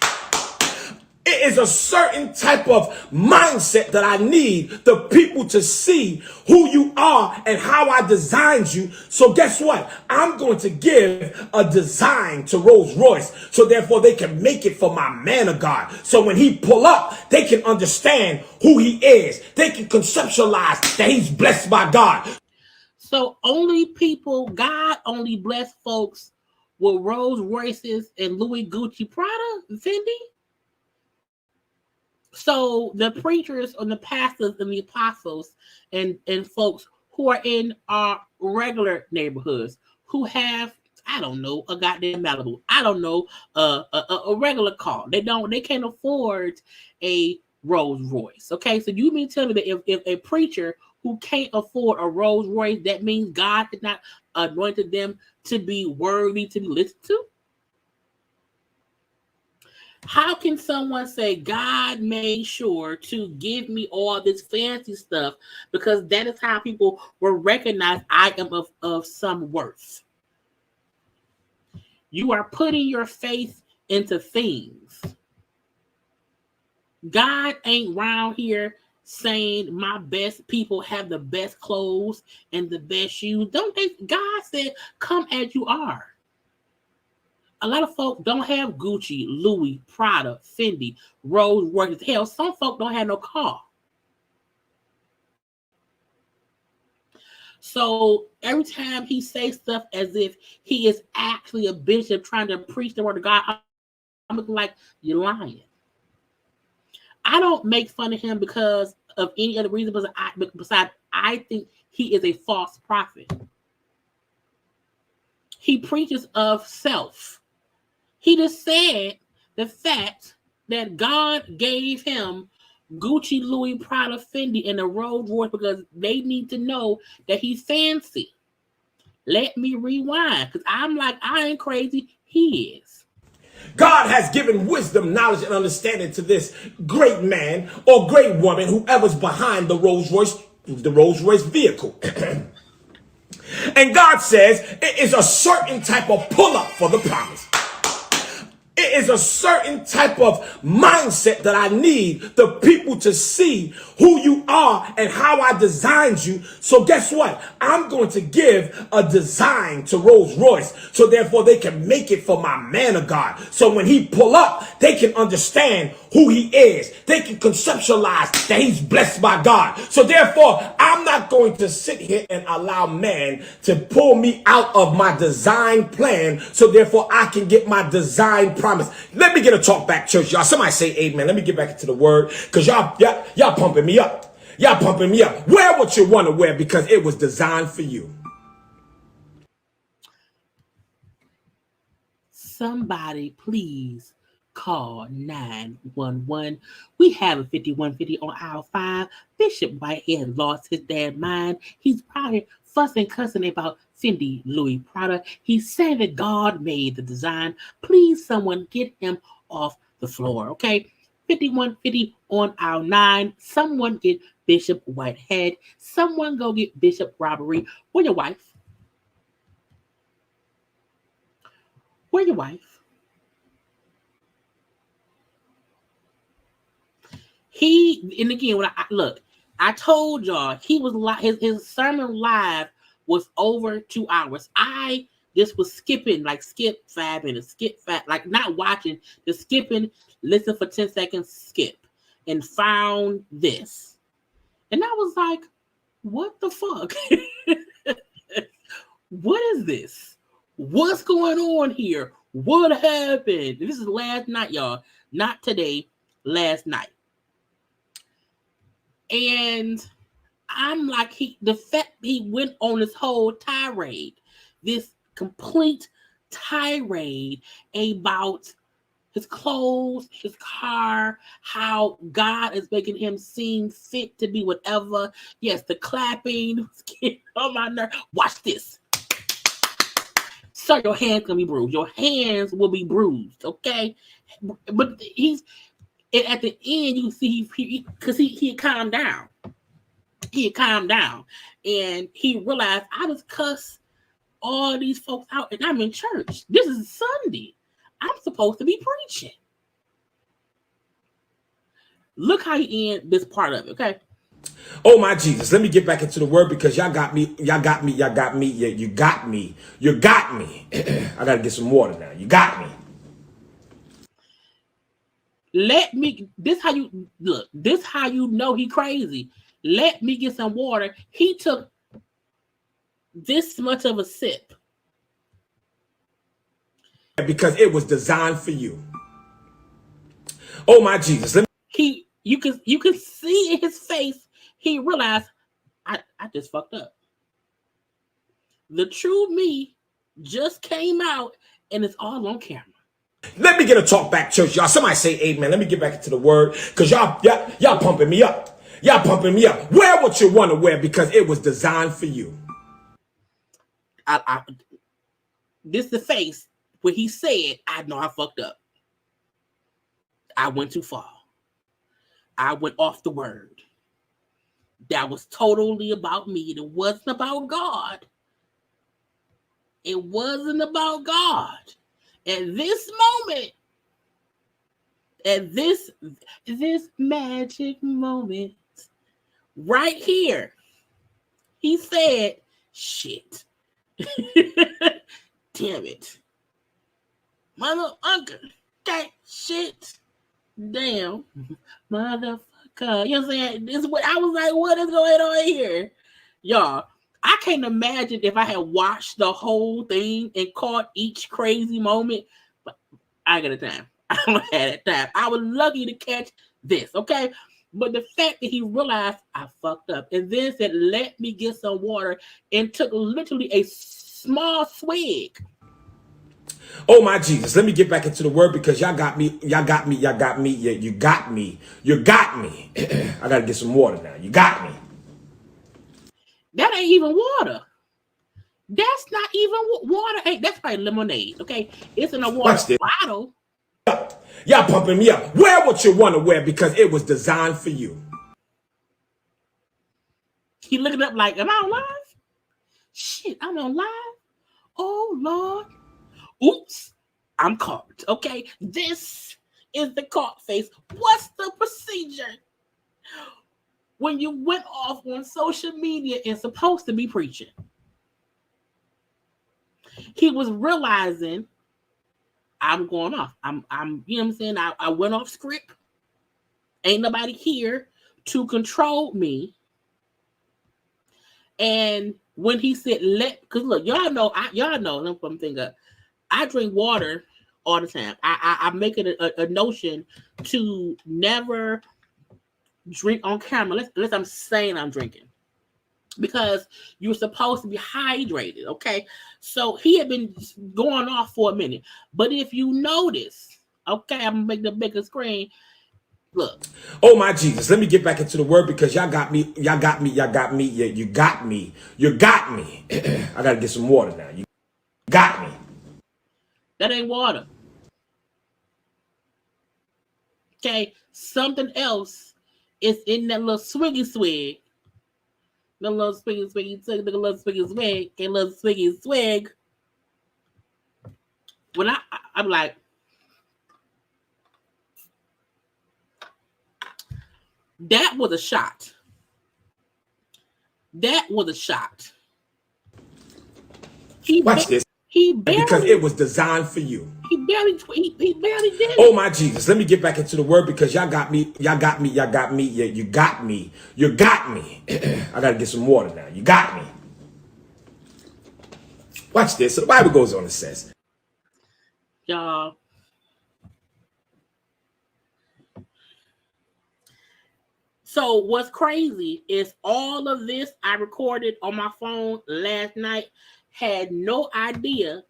It is a certain type of mindset that I need the people to see who you are and how I designed you. So guess what? I'm going to give a design to Rolls Royce, so therefore they can make it for my man of God. So when he pull up, they can understand who he is. They can conceptualize that he's blessed by God. So God only bless folks with Rolls Royces and Louis, Gucci, Prada, Fendi. So the preachers and the pastors and the apostles and folks who are in our regular neighborhoods, who have, I don't know, a goddamn Malibu, I don't know, a regular car. They can't afford a Rolls Royce. Okay, so you mean tell me that if a preacher who can't afford a Rolls Royce, that means God did not anointed them to be worthy to be listened to? How can someone say God made sure to give me all this fancy stuff because that is how people will recognize I am of some worth? You are putting your faith into things. God ain't around here saying my best people have the best clothes and the best shoes. Don't they? God said, come as you are. A lot of folk don't have Gucci, Louis, Prada, Fendi, Rolls Royce. Hell, some folk don't have no car. So every time he says stuff as if he is actually a bishop trying to preach the word of God, I'm looking like you're lying. I don't make fun of him because of any other reason besides I think he is a false prophet. He preaches of self. He just said the fact that God gave him Gucci, Louis, Prada, Fendi, and a Rolls Royce because they need to know that he's fancy. Let me rewind, because I'm like, I ain't crazy. He is. God has given wisdom, knowledge, and understanding to this great man or great woman, whoever's behind the Rolls Royce vehicle. And God says it is a certain type of pull-up for the promise. It is a certain type of mindset that I need the people to see who you are and how I designed you. So guess what? I'm going to give a design to Rolls Royce, so therefore they can make it for my man of God. So when he pull up, they can understand who he is. They can conceptualize that he's blessed by God. So therefore, I'm not going to sit here and allow man to pull me out of my design plan, so therefore I can get my design promise. Let me get a talk back, church, y'all. Somebody say amen. Let me get back into the word, because y'all pumping me up. Y'all pumping me up. Wear what you want to wear, because it was designed for you. Somebody please call 911. We have a 5150 on aisle 5. Bishop Whitehead lost his damn mind. He's probably fussing, cussing about Fendi, Louis Prada. He's saying that God made the design. Please, someone get him off the floor, okay? 5150 on aisle 9. Someone get Bishop Whitehead. Someone go get Bishop Robbery. Where your wife? Where your wife? And again, when I told y'all he was his sermon live was over 2 hours. I just was skipping, like skip 5 minutes, skip 5, like not watching, just skipping, listen for 10 seconds, skip, and found this. And I was like, what the fuck? What is this? What's going on here? What happened? This is last night, y'all. Not today, last night. And I'm like, the fact he went on this whole tirade, this complete tirade about his clothes, his car, how God is making him seem fit to be whatever. Yes, the clapping was getting on my nerve. Watch this. Sir, your hands gonna be bruised. Your hands will be bruised, okay? But at the end, you see, because he had calmed down. He had calmed down. And he realized, I just cuss all these folks out, and I'm in church. This is Sunday. I'm supposed to be preaching. Look how he ends this part of it, okay? Oh my Jesus, let me get back into the word, because y'all got me. You got me. I gotta get some water now. You got me. This how you know he crazy. Let me get some water. He took this much of a sip. Because it was designed for you. Oh my Jesus. You can see in his face, he realized, I just fucked up. The true me just came out, and it's all on camera. Let me get a talk back, church, y'all. Somebody say amen. Let me get back into the word, because y'all pumping me up. Y'all pumping me up. Wear what you want to wear, because it was designed for you. This the face where he said, I know I fucked up. I went too far. I went off the word. That was totally about me. It wasn't about God. It wasn't about God. At this moment, at this magic moment, right here, he said, shit. Damn it. Motherfucker. Okay, shit. Damn. Motherfucker. You know what I'm saying? This is what I was like, what is going on here? Y'all, I can't imagine if I had watched the whole thing and caught each crazy moment, but I got a time. I don't have that time. I was lucky to catch this, okay? But the fact that he realized I fucked up and then said, let me get some water, and took literally a small swig. Oh my Jesus, let me get back into the word, because y'all got me. You got me. I gotta get some water now. You got me. That ain't even water. That's not even water. Hey, that's probably lemonade, okay? It's in a water bottle. Y'all pumping me up. Wear what you want to wear, because it was designed for you. He looking up like, am I on live? Shit, I'm on live? Oh, Lord. Oops. I'm caught. Okay, this is the caught face. What's the procedure when you went off on social media and supposed to be preaching? He was realizing I'm going off. I'm you know what I'm saying? I went off script. Ain't nobody here to control me. And when he said because look, y'all know, let me think up. I drink water all the time. I make it a notion to never drink on camera unless I'm saying I'm drinking, because you're supposed to be hydrated. Okay, so he had been going off for a minute, but if you notice, okay, I'm gonna make the bigger screen. Look. Oh my Jesus. Let me get back into the word because y'all got me. You got me. I gotta get some water now. You got me. That ain't water. Okay, something else is in that little swiggy swig. The little swiggy swig, the little swiggy swig, a little swiggy swig. When I'm like, that was a shot. That was a shot. Watch this. Because it was designed for you. He barely did it. Oh my Jesus. Let me get back into the word because y'all got me. You got me. I gotta get some water now. You got me. Watch this. So the Bible goes on and says, y'all, so what's crazy is all of this I recorded on my phone last night. Had no idea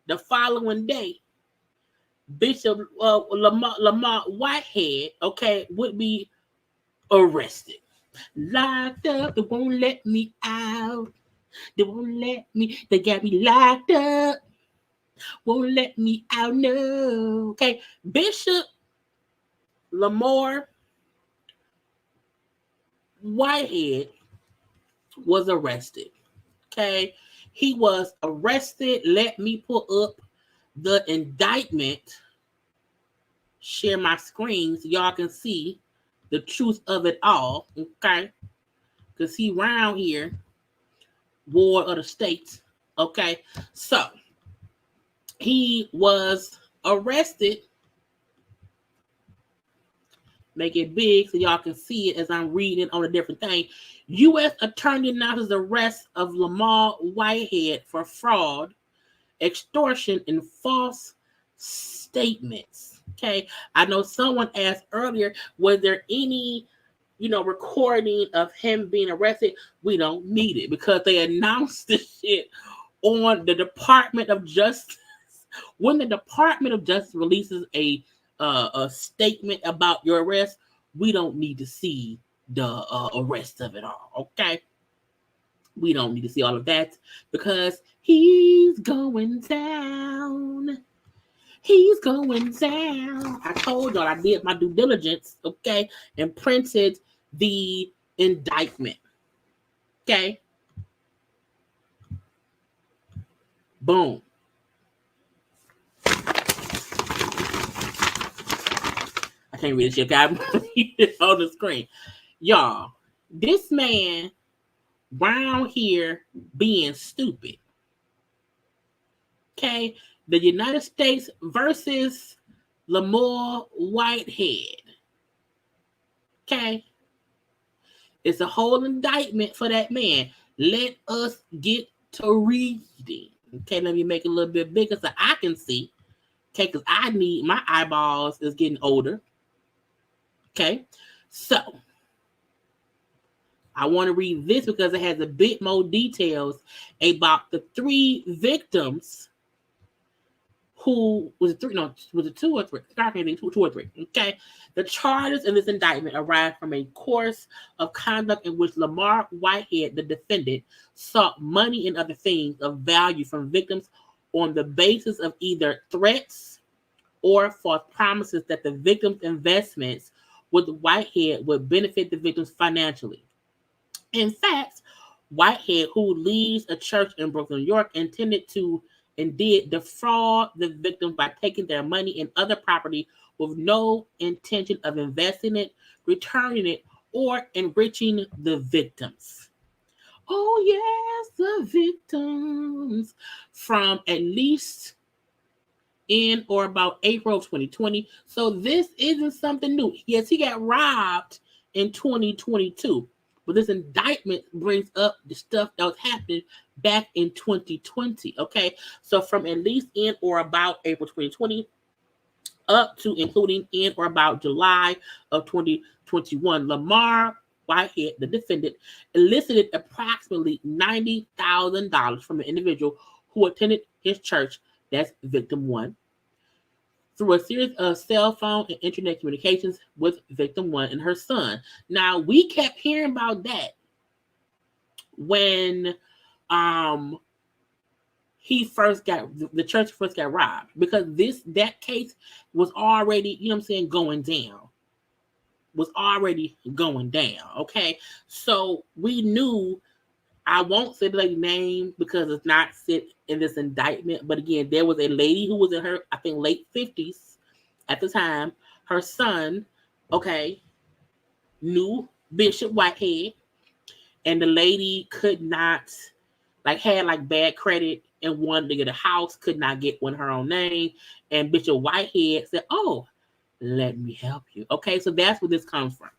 the following day Bishop Lamar Whitehead, okay, would be arrested, locked up. They won't let me out. They won't let me. They got me locked up. Won't let me out. No. Okay, Bishop Lamar Whitehead was arrested. Okay, he was arrested. Let me pull up the indictment. Share my screen so y'all can see the truth of it all. Okay, because he round here, ward of the state. Okay, so he was arrested. Make it big so y'all can see it as I'm reading on a different thing. U.S. Attorney announces arrest of Lamar Whitehead for fraud, extortion, and false statements. Okay, I know someone asked earlier, was there any, recording of him being arrested? We don't need it because they announced this shit on the Department of Justice. When the Department of Justice releases a statement about your arrest, we don't need to see the arrest of it all. Okay, we don't need to see all of that because he's going down. He's going down. I told y'all I did my due diligence, okay, and printed the indictment. Okay, boom. I can't read it yet. I'm reading it on the screen. Y'all, this man round here being stupid. Okay, the United States versus Lamar Whitehead. Okay, it's a whole indictment for that man. Let us get to reading. Okay, let me make it a little bit bigger so I can see. Okay, because I need, my eyeballs is getting older. Okay, so I want to read this because it has a bit more details about the three victims. Who was it? Was it two or three? I can't think, two or three. Okay, the charges in this indictment arise from a course of conduct in which Lamar Whitehead, the defendant, sought money and other things of value from victims on the basis of either threats or false promises that the victims' investments with Whitehead would benefit the victims financially. In fact, Whitehead, who leads a church in Brooklyn, New York, intended to and did defraud the victims by taking their money and other property with no intention of investing it, returning it, or enriching the victims. Oh, yes, the victims. From at least in or about April of 2020. So this isn't something new. Yes, he got robbed in 2022. But this indictment brings up the stuff that was happening back in 2020. Okay. So from at least in or about April 2020 up to including in or about July of 2021, Lamar Whitehead, the defendant, elicited approximately $90,000 from an individual who attended his church, that's victim one, through a series of cell phone and internet communications with victim one and her son. Now, we kept hearing about that when the church first got robbed, because that case was already, going down. Okay. So we knew, I won't say the lady's name because it's not set in this indictment, but again, there was a lady who was in her, I think, late 50s at the time. Her son, okay, knew Bishop Whitehead, and the lady could not, had bad credit and wanted to get a house, could not get one her own name. And Bishop Whitehead said, "Oh, let me help you." Okay, so that's where this comes from.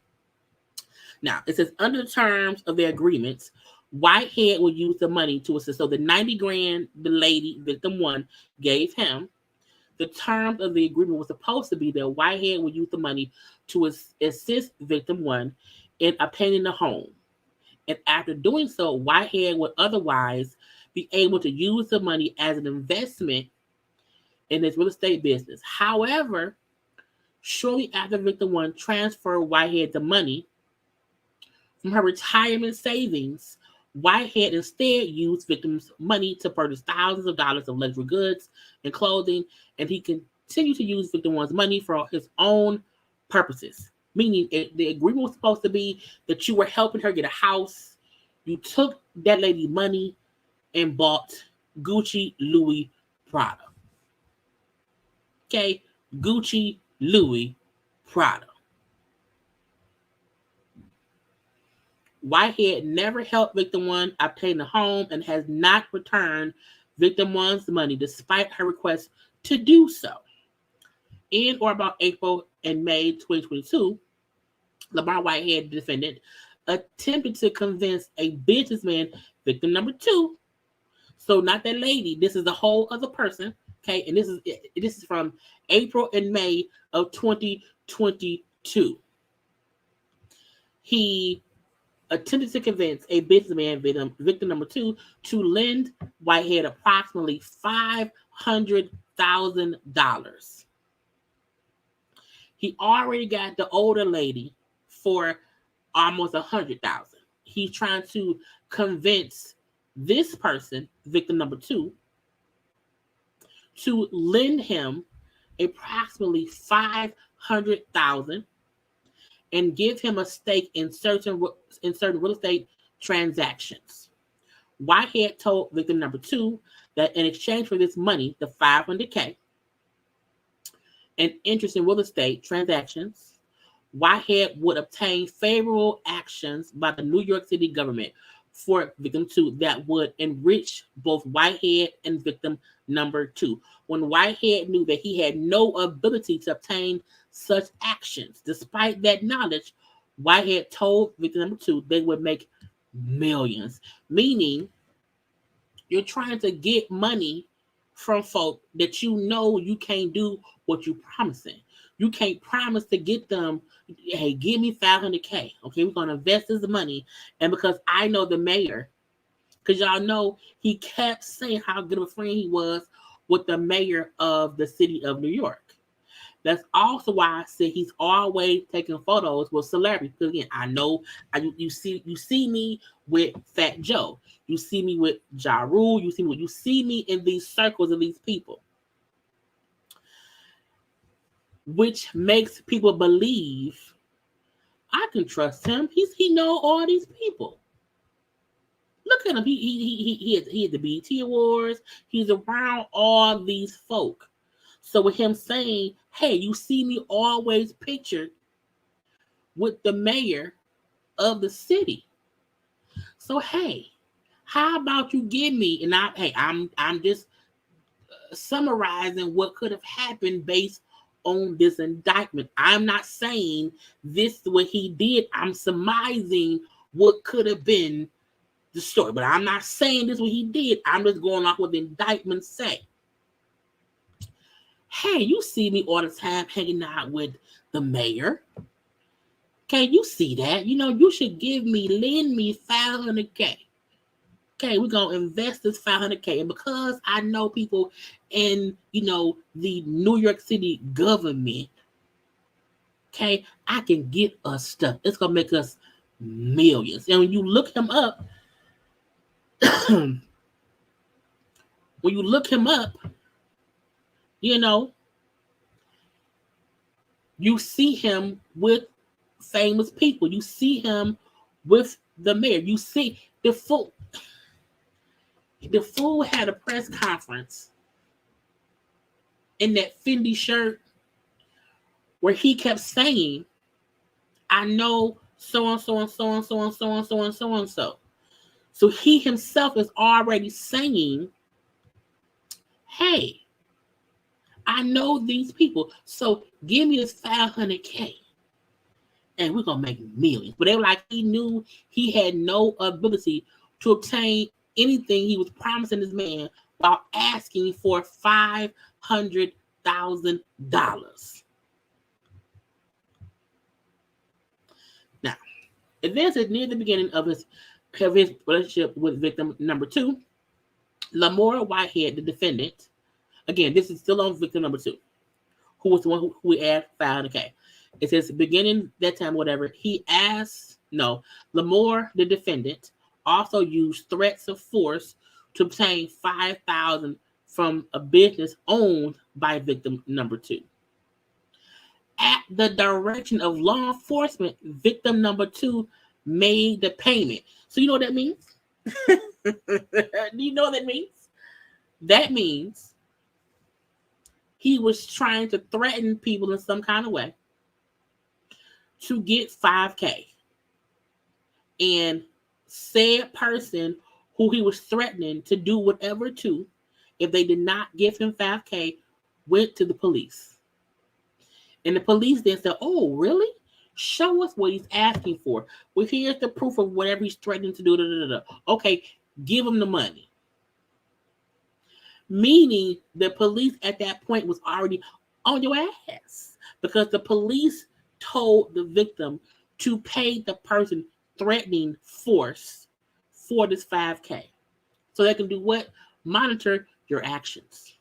Now, it says under the terms of their agreements, Whitehead would use the money to assist. So the 90 grand the lady, victim one, gave him, the terms of the agreement was supposed to be that Whitehead would use the money to assist victim one in obtaining the home. And after doing so, Whitehead would otherwise be able to use the money as an investment in his real estate business. However, shortly after victim one transferred Whitehead the money from her retirement savings, Whitehead instead used victims' money to purchase thousands of dollars of luxury goods and clothing, and he continued to use victim one's money for his own purposes. Meaning, the agreement was supposed to be that you were helping her get a house. You took that lady's money and bought Gucci, Louis, Prada. Okay? Gucci, Louis, Prada. Whitehead never helped victim one obtain a home and has not returned victim one's money despite her request to do so. In or about April and May 2022, Lamar Whitehead, the defendant, attempted to convince a businessman, victim number two. So not that lady. This is a whole other person. Okay, and this is from April and May of 2022. He attempted to convince a businessman, victim number two, to lend Whitehead approximately $500,000. He already got the older lady for almost $100,000. He's trying to convince this person, victim number two, to lend him approximately $500,000 and give him a stake in certain real estate transactions. Whitehead told victim number two that in exchange for this money, the $500K, and interest in real estate transactions, Whitehead would obtain favorable actions by the New York City government for victim two that would enrich both Whitehead and victim number two. When Whitehead knew that he had no ability to obtain such actions, despite that knowledge, Whitehead told victim number two they would make millions. Meaning, you're trying to get money from folk that you know you can't do what you're promising. You can't promise to get them, hey, give me $500K. Okay, we're going to invest this money. And because I know the mayor, because y'all know he kept saying how good of a friend he was with the mayor of the city of New York. That's also why I said he's always taking photos with celebrities. Because again, I know you see me with Fat Joe. You see me with Ja Rule. You see me in these circles of these people, which makes people believe I can trust him. He know all these people. Look at him. He had the BET Awards. He's around all these folk. So with him saying, hey, you see me always pictured with the mayor of the city. So hey, how about you give me, and I'm just summarizing what could have happened based on this indictment. I'm not saying this is what he did. I'm surmising what could have been the story, but I'm not saying this is what he did. I'm just going off what the indictment say. Hey, you see me all the time hanging out with the mayor. Okay, you see that? You know, you should lend me $500K. Okay, we're gonna invest this $500K, and because I know people in, you know, the New York City government, okay, I can get us stuff. It's gonna make us millions. And when you look him up, you know, you see him with famous people. You see him with the mayor. You see the fool. The fool had a press conference in that Fendi shirt where he kept saying, I know so and so and so and so and so and so and so and so. So he himself is already saying, hey, I know these people. So give me this $500K and we're going to make millions. But they were like, he knew he had no ability to obtain anything he was promising this man while asking for $500,000. Now, events is near the beginning of his relationship with victim number 2, Lamora Whitehead, the defendant. Again, this is still on victim number 2, who was the one who we asked $500K. It says beginning that time, whatever. Lamora, the defendant, also used threats of force to obtain $5,000 from a business owned by victim number 2. At the direction of law enforcement, victim number 2 made the payment. So you know what that means? Do you know what that means? That means he was trying to threaten people in some kind of way to get $5K. And said person who he was threatening to do whatever to, if they did not give him $5K, went to the police. And the police then said, oh, really? Show us what he's asking for. Well, here's the proof of whatever he's threatening to do. Okay, give him the money. Meaning the police at that point was already on your ass because the police told the victim to pay the person threatening force for this $5K. So they can do what? Monitor your actions.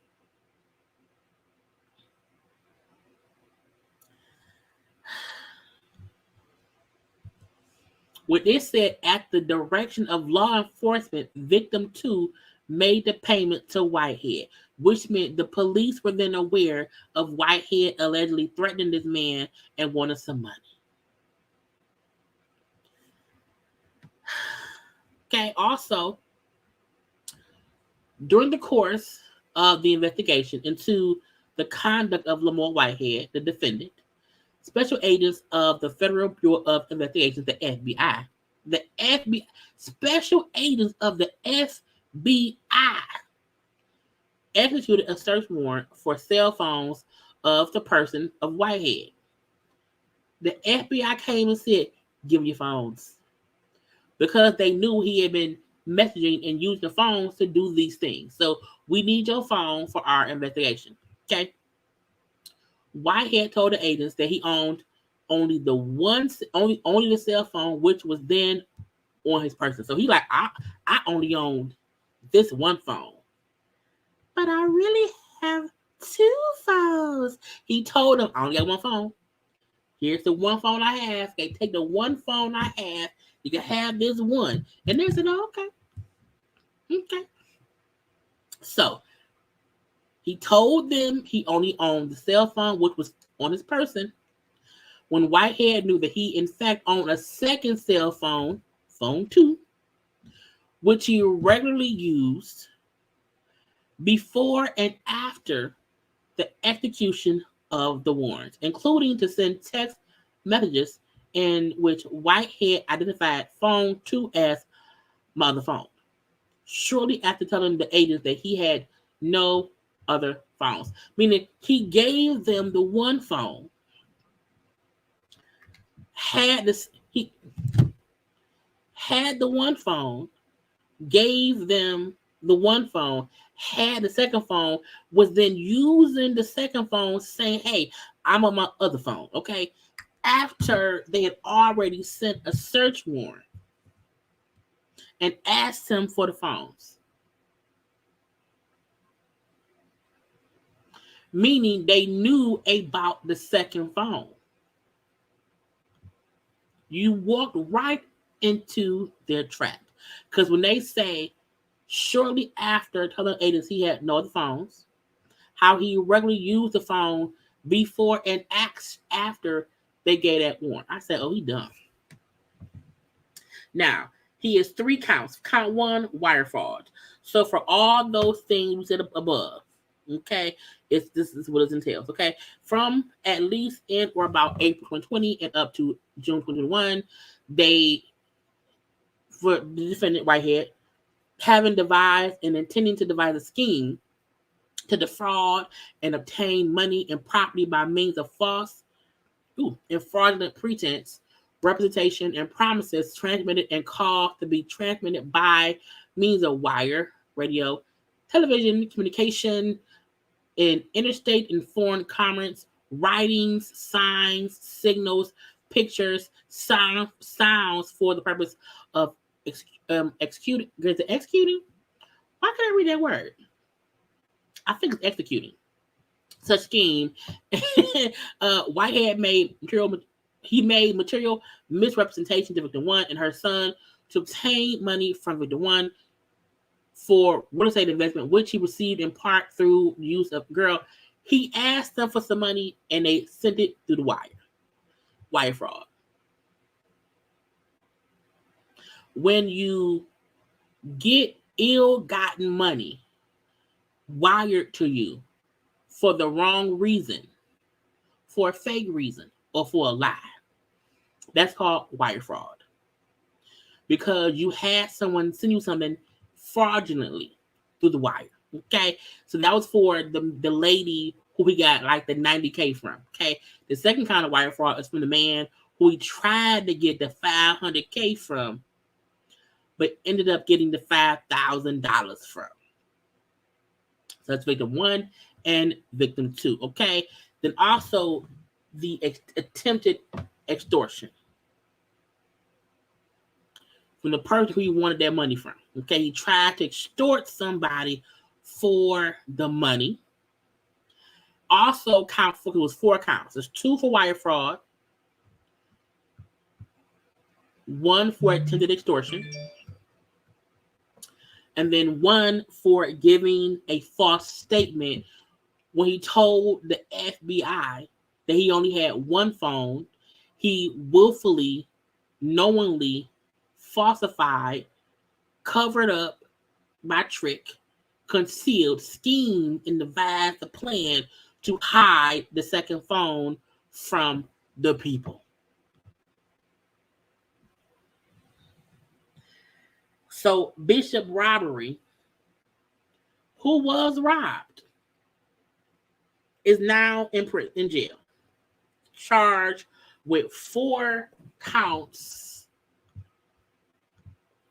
When it said at the direction of law enforcement, victim 2 made the payment to Whitehead, which meant the police were then aware of Whitehead allegedly threatening this man and wanted some money. Okay, also, during the course of the investigation into the conduct of Lamora Whitehead, the defendant, special agents of the Federal Bureau of Investigations, the FBI, special agents of the FBI executed a search warrant for cell phones of the person of Whitehead. The FBI came and said, give me your phones. Because they knew he had been messaging and using the phones to do these things. So we need your phone for our investigation. Okay. Whitehead told the agents that he owned only the cell phone, which was then on his person. So he like, I only owned this one phone. But I really have 2 phones. He told them, I only got one phone. Here's the one phone I have. Okay, take the one phone I have. You can have this one. And they said, oh, okay. Okay. So he told them he only owned the cell phone, which was on his person. When Whitehead knew that he, in fact, owned a second cell phone, phone 2, which he regularly used before and after the execution of the warrants, including to send text messages in which Whitehead identified phone 2 as mother phone, shortly after telling the agents that he had no other phones, meaning he gave them the one phone, he had the one phone, gave them the one phone, had the second phone, was then using the second phone saying, hey, I'm on my other phone, okay? After they had already sent a search warrant and asked him for the phones. Meaning they knew about the second phone. You walked right into their trap. Because when they say shortly after telling agents he had no other phones, how he regularly used the phone before and after they gave that warrant, I said, oh, he dumb. Now, he has 3 counts. Count 1, wire fraud. So for all those things we said above, okay, this is what it entails, okay? From at least in or about April 2020 and up to June 2021, they, for the defendant Whitehead, having devised and intending to devise a scheme to defraud and obtain money and property by means of false and fraudulent pretense, representation, and promises transmitted and caused to be transmitted by means of wire, radio, television, communication, in interstate and foreign commerce, writings, signs, signals, pictures, sounds for the purpose of executing. Executing? Why can't I read that word? I think it's executing. Such scheme, Whitehead made material misrepresentation to victim 1 and her son to obtain money from victim 1 for real estate investment, which he received in part through the use of girl. He asked them for some money and they sent it through the wire fraud. When you get ill-gotten money wired to you for the wrong reason, for a fake reason, or for a lie, that's called wire fraud. Because you had someone send you something fraudulently through the wire. Okay, so that was for the lady who we got like the 90K from. Okay, the second kind of wire fraud is from the man who we tried to get the 500K from, but ended up getting the $5,000 from. So that's victim 1 and victim 2. Okay, then also the attempted extortion from the person who you wanted that money from. Okay, he tried to extort somebody for the money. Also, count for, it was 4 counts. There's 2 for wire fraud, 1 for attempted extortion, and then 1 for giving a false statement when he told the FBI that he only had 1 phone. He willfully, knowingly falsified, covered up by trick, concealed, schemed, and devised a plan to hide the second phone from the people. So Bishop Robbery, who was robbed, is now in jail, charged with 4 counts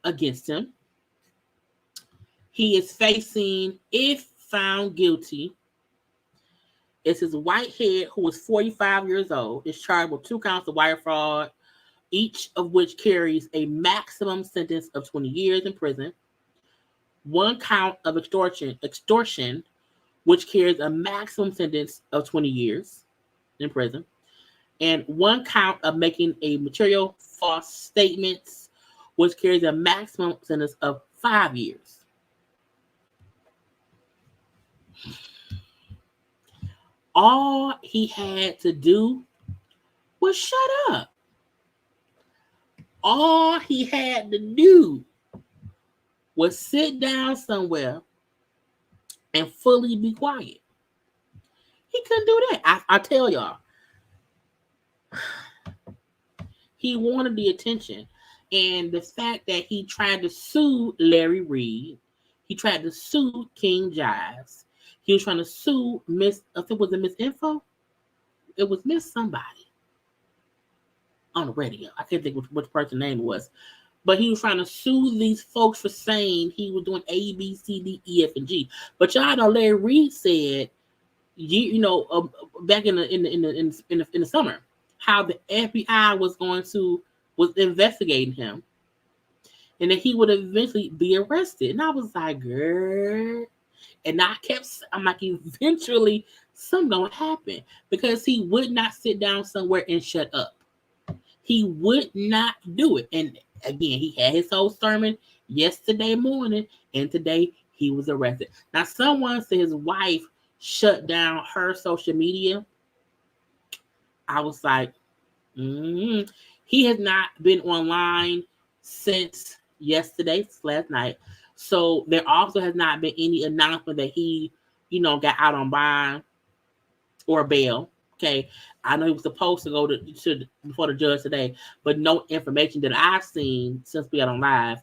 against him. He is facing, if found guilty, it's his Whitehead, who is 45 years old, is charged with 2 counts of wire fraud, each of which carries a maximum sentence of 20 years in prison. 1 count of extortion, which carries a maximum sentence of 20 years in prison. And 1 count of making a material false statements, which carries a maximum sentence of 5 years. All he had to do was shut up. All he had to do would sit down somewhere and fully be quiet. He couldn't do that. I tell y'all. He wanted the attention. And the fact that he tried to sue Larry Reed, he tried to sue King Jives, he was trying to sue Miss, if it was a Miss Info, it was Miss somebody on the radio. I can't think which person's name it was. But he was trying to sue these folks for saying he was doing A, B, C, D, E, F, and G. But y'all know Larry Reed said, back in the summer, how the FBI was investigating him, and that he would eventually be arrested. And I was like, girl. And I'm like, eventually something gonna happen, because he would not sit down somewhere and shut up. He would not do it. And again, he had his whole sermon yesterday morning, and today he was arrested. Now, someone said his wife shut down her social media. I was like, He has not been online since last night. So there also has not been any announcement that he, got out on bond or bail. Okay. I know he was supposed to go to before the judge today, but no information that I've seen since we got on live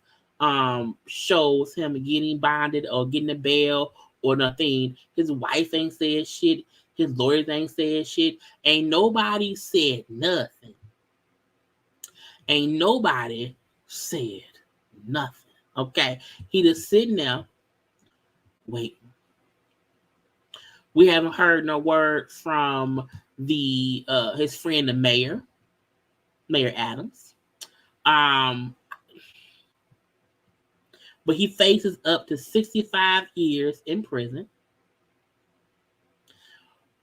shows him getting bonded or getting a bail or nothing. His wife ain't said shit. His lawyers ain't said shit. Ain't nobody said nothing. Ain't nobody said nothing. Okay. He just sitting there waiting. We haven't heard no word from his friend, the Mayor Adams. But he faces up to 65 years in prison.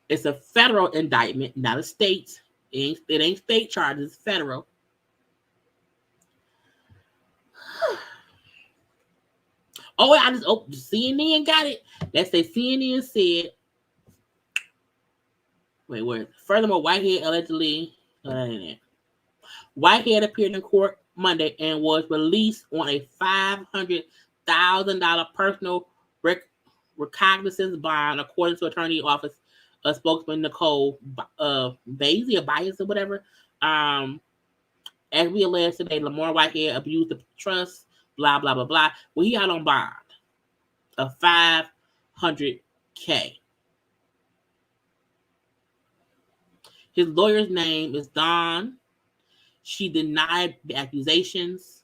It's a federal indictment, not a state. It ain't state charges, it's federal. CNN got it. Let's say CNN said, furthermore, Whitehead allegedly, Whitehead appeared in court Monday and was released on a $500,000 personal recognizance bond, according to attorney office spokesman Nicole Bias or whatever. As we alleged today, Lamar Whitehead abused the trust, blah, blah, blah, blah. Well, he out on bond of $500K. His lawyer's name is Dawn. She denied the accusations.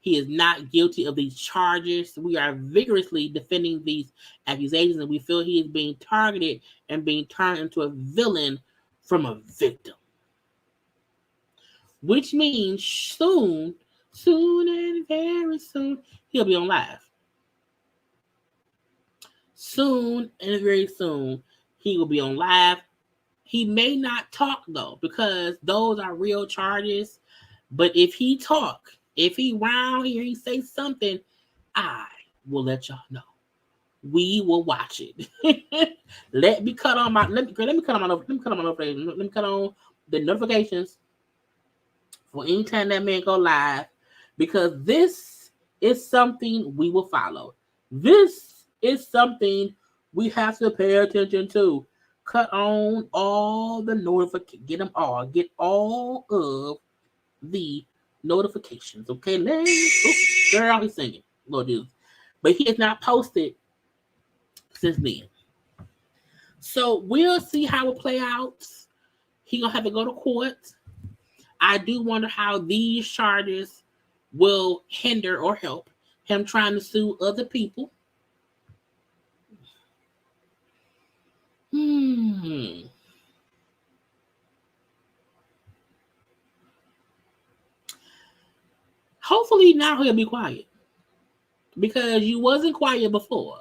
He is not guilty of these charges. We are vigorously defending these accusations, and we feel he is being targeted and being turned into a villain from a victim. Which means soon and very soon, he'll be on live. Soon and very soon, he will be on live. He may not talk, though, because those are real charges. But if he talk, if he round here, he say something, I will let y'all know. We will watch it. Let me cut on the notifications for any time that man go live, because this is something we will follow. This is something we have to pay attention to. Cut on all the notifications. Get them all. Get all of the notifications. Okay, girl, he's singing. Lord Jesus. But he has not posted since then. So we'll see how it play out. He gonna have to go to court. I do wonder how these charges will hinder or help him trying to sue other people. Hopefully now he'll be quiet, because you wasn't quiet before.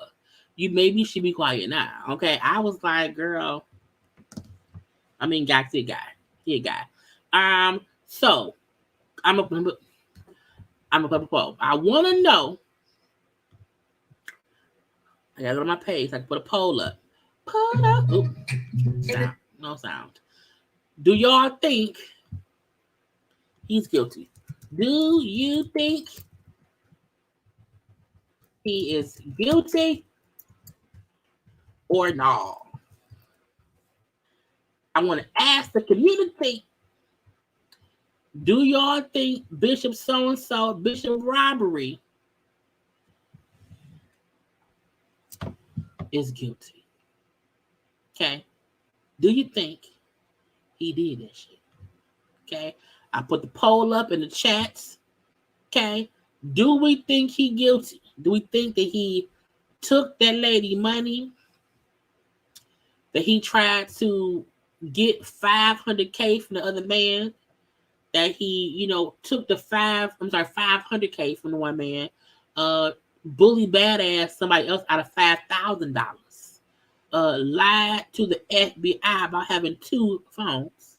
You maybe should be quiet now. Okay, I was like, girl. I mean, guy. So I'm a play poll. I want to know. I got it on my page. I can put a poll up. Put up. Ooh. Sound. No sound. Do y'all think he's guilty? Do you think he is guilty or not. I want to ask the community, do y'all think Bishop so-and-so, Bishop Robbery, is guilty? Okay. Do you think he did that shit? Okay. I put the poll up in the chats. Okay. Do we think he guilty? Do we think that he took that lady money? That he tried to get $500K from the other man? That he, took the 500K from the one man, bully badass somebody else out of $5,000, lied to the FBI about having 2 phones.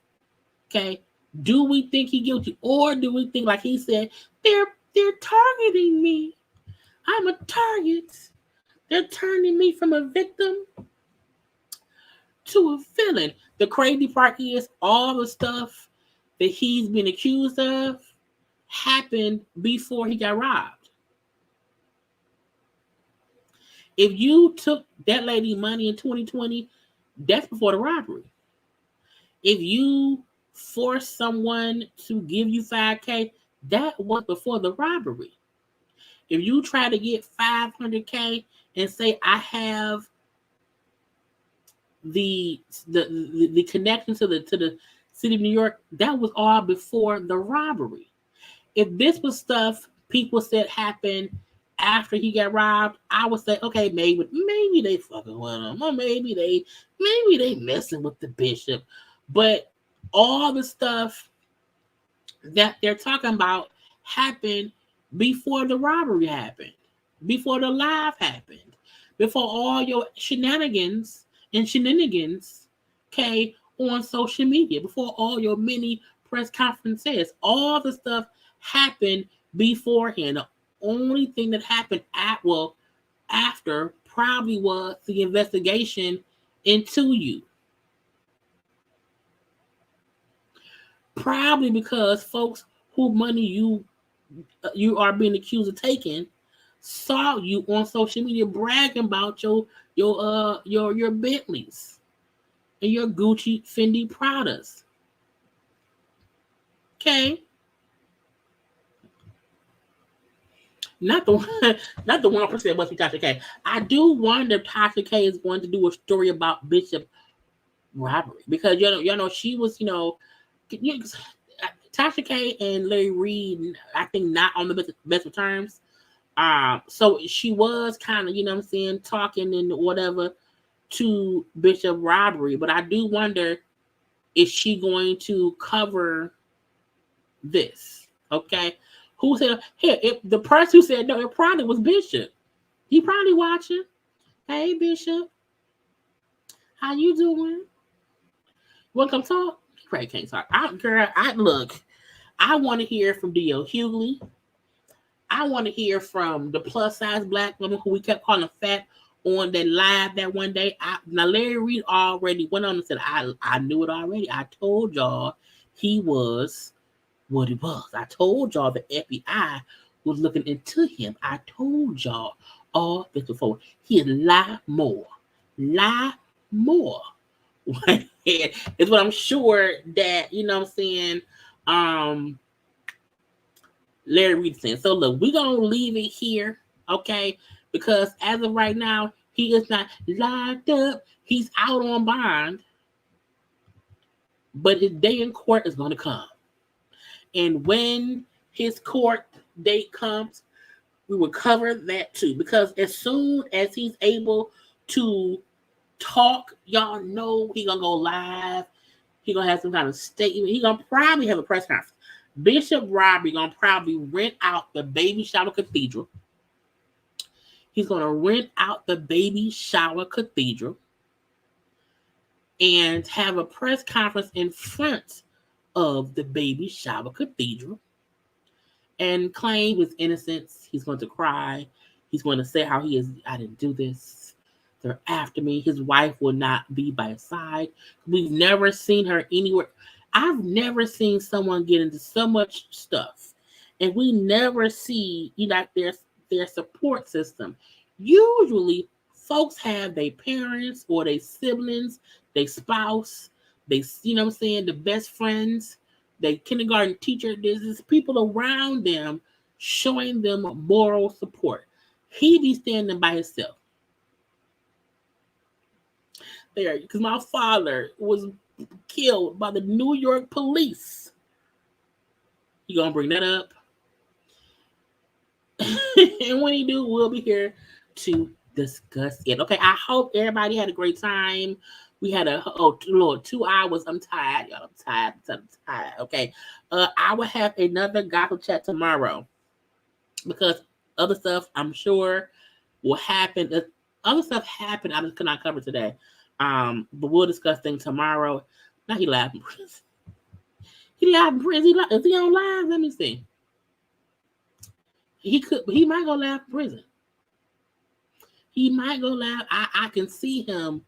Okay, do we think he guilty, or do we think, like he said, they're targeting me? I'm a target. They're turning me from a victim to a villain. The crazy part is all the stuff that he's been accused of happened before he got robbed. If you took that lady money in 2020, that's before the robbery. If you forced someone to give you $5K, that was before the robbery. If you try to get $500K and say, I have the connection to the city of New York, that was all before the robbery. If this was stuff people said happened after he got robbed, I would say, okay, maybe they fucking with him, or maybe they messing with the bishop. But all the stuff that they're talking about happened before the robbery happened, before the live happened, before all your shenanigans, okay, on social media, before all your mini press conferences. All the stuff happened beforehand. The only thing that happened after probably was the investigation into you. Probably because folks who money you are being accused of taking saw you on social media bragging about your Bentleys and your Gucci, Fendi, Pradas. Okay. Not the 1% must be Tasha K. I do wonder if Tasha K is going to do a story about Bishop Robbery, because she was Tasha K and Larry Reid, I think, not on the best of terms. So she was kind of talking and whatever to Bishop Robbery, but I do wonder, is she going to cover this? Okay, who said here? If the person who said no, it probably was Bishop. He probably watching. Hey Bishop, how you doing? Want to come talk? He probably can't talk. I want to hear from D.L. Hughley. I want to hear from the plus size black woman who we kept calling fat on that live that one day. Now Larry Reid already went on and said, I knew it already. I told y'all he was what he was. I told y'all the FBI was looking into him. I told y'all all this before. He lie more. It's what I'm sure that, Larry Reid saying. So look, we're going to leave it here, okay? Because as of right now, he is not locked up. He's out on bond. But his day in court is going to come. And when his court date comes, we will cover that too. Because as soon as he's able to talk, y'all know he's going to go live. He's going to have some kind of statement. He's going to probably have a press conference. Bishop Robbery going to probably rent out the Baby Shower Cathedral. He's going to rent out the Baby Shower Cathedral and have a press conference in front of the Baby Shower Cathedral and claim his innocence. He's going to cry. He's going to say how I didn't do this. They're after me. His wife will not be by his side. We've never seen her anywhere. I've never seen someone get into so much stuff. And we never see, their support system. Usually, folks have their parents or their siblings, their spouse, they, you know what I'm saying, the best friends, their kindergarten teacher. There's people around them showing them moral support. He be standing by himself. There, because my father was killed by the New York police. You gonna bring that up? And when he do, we'll be here to discuss it. Okay, I hope everybody had a great time. We had a Lord 2 hours. I'm tired, y'all. I'm tired. Okay, I will have another gospel chat tomorrow because other stuff I'm sure will happen. Other stuff happened. I just could not cover today. But we'll discuss things tomorrow. Now he live in prison. He live in prison. Is he on live? Let me see. He might go live in prison. He might go live. I can see him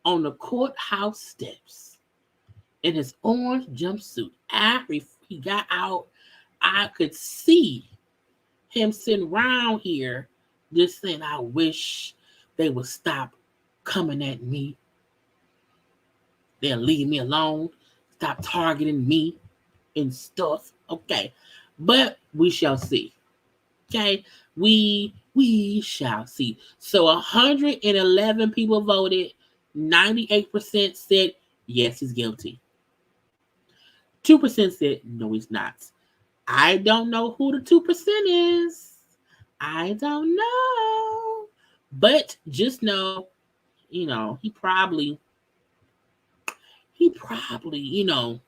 on the courthouse steps in his orange jumpsuit. After he got out, I could see him sitting around here just saying, I wish they would stop coming at me. They'll leave me alone. Stop targeting me and stuff. Okay. But we shall see. Okay. We shall see. So 111 people voted. 98% said yes, he's guilty. 2% said no, he's not. I don't know who the 2% is. I don't know. But just know, you know, he probably, you know,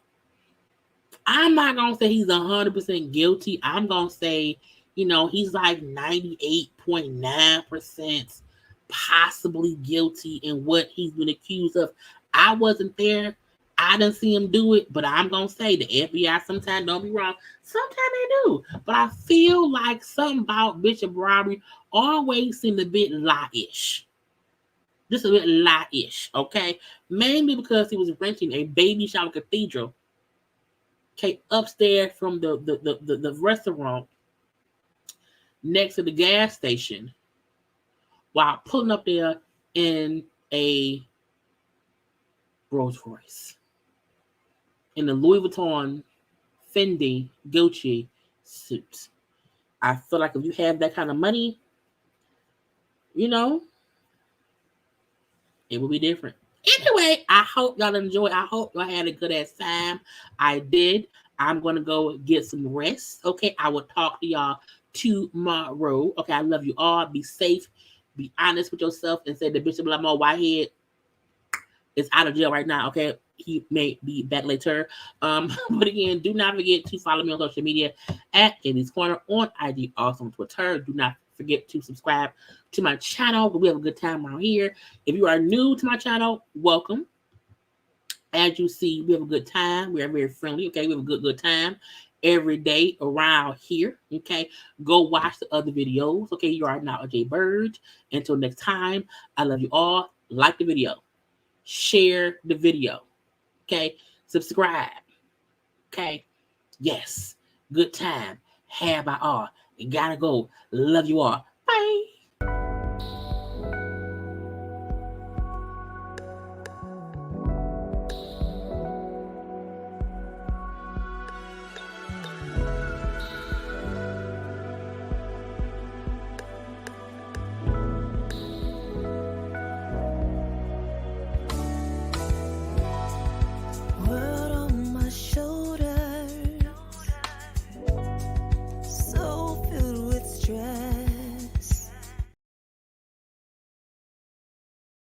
I'm not going to say he's 100% guilty. I'm going to say, you know, he's like 98.9% possibly guilty in what he's been accused of. I wasn't there. I didn't see him do it, but I'm going to say the FBI sometimes, don't be wrong, sometimes they do. But I feel like something about Bishop Robbery always seemed a bit lie-ish. Just a bit lie-ish, okay? Mainly because he was renting a baby shower cathedral, okay, upstairs from the restaurant next to the gas station while pulling up there in a Rolls Royce. In the Louis Vuitton, Fendi, Gucci suit. I feel like if you have that kind of money, you know, it will be different. Anyway, I hope y'all enjoyed. I hope y'all had a good ass time. I did. I'm going to go get some rest. Okay, I will talk to y'all tomorrow. Okay, I love you all. Be safe. Be honest with yourself and say the Bishop Lamar Whitehead is out of jail right now. Okay, he may be back later. But again, do not forget to follow me on social media at JayLeesCorner on IG, also on Twitter. Do not forget to subscribe to my channel. We have a good time around here. If you are new to my channel, welcome. As you see, we have a good time. We are very friendly. Okay, we have a good time every day around here. Okay, go watch the other videos. Okay, you are now a JayBirds. Until next time, I love you all. Like the video, share the video. Okay, subscribe. Okay, yes, good time. Have by all. You gotta go. Love you all. Bye.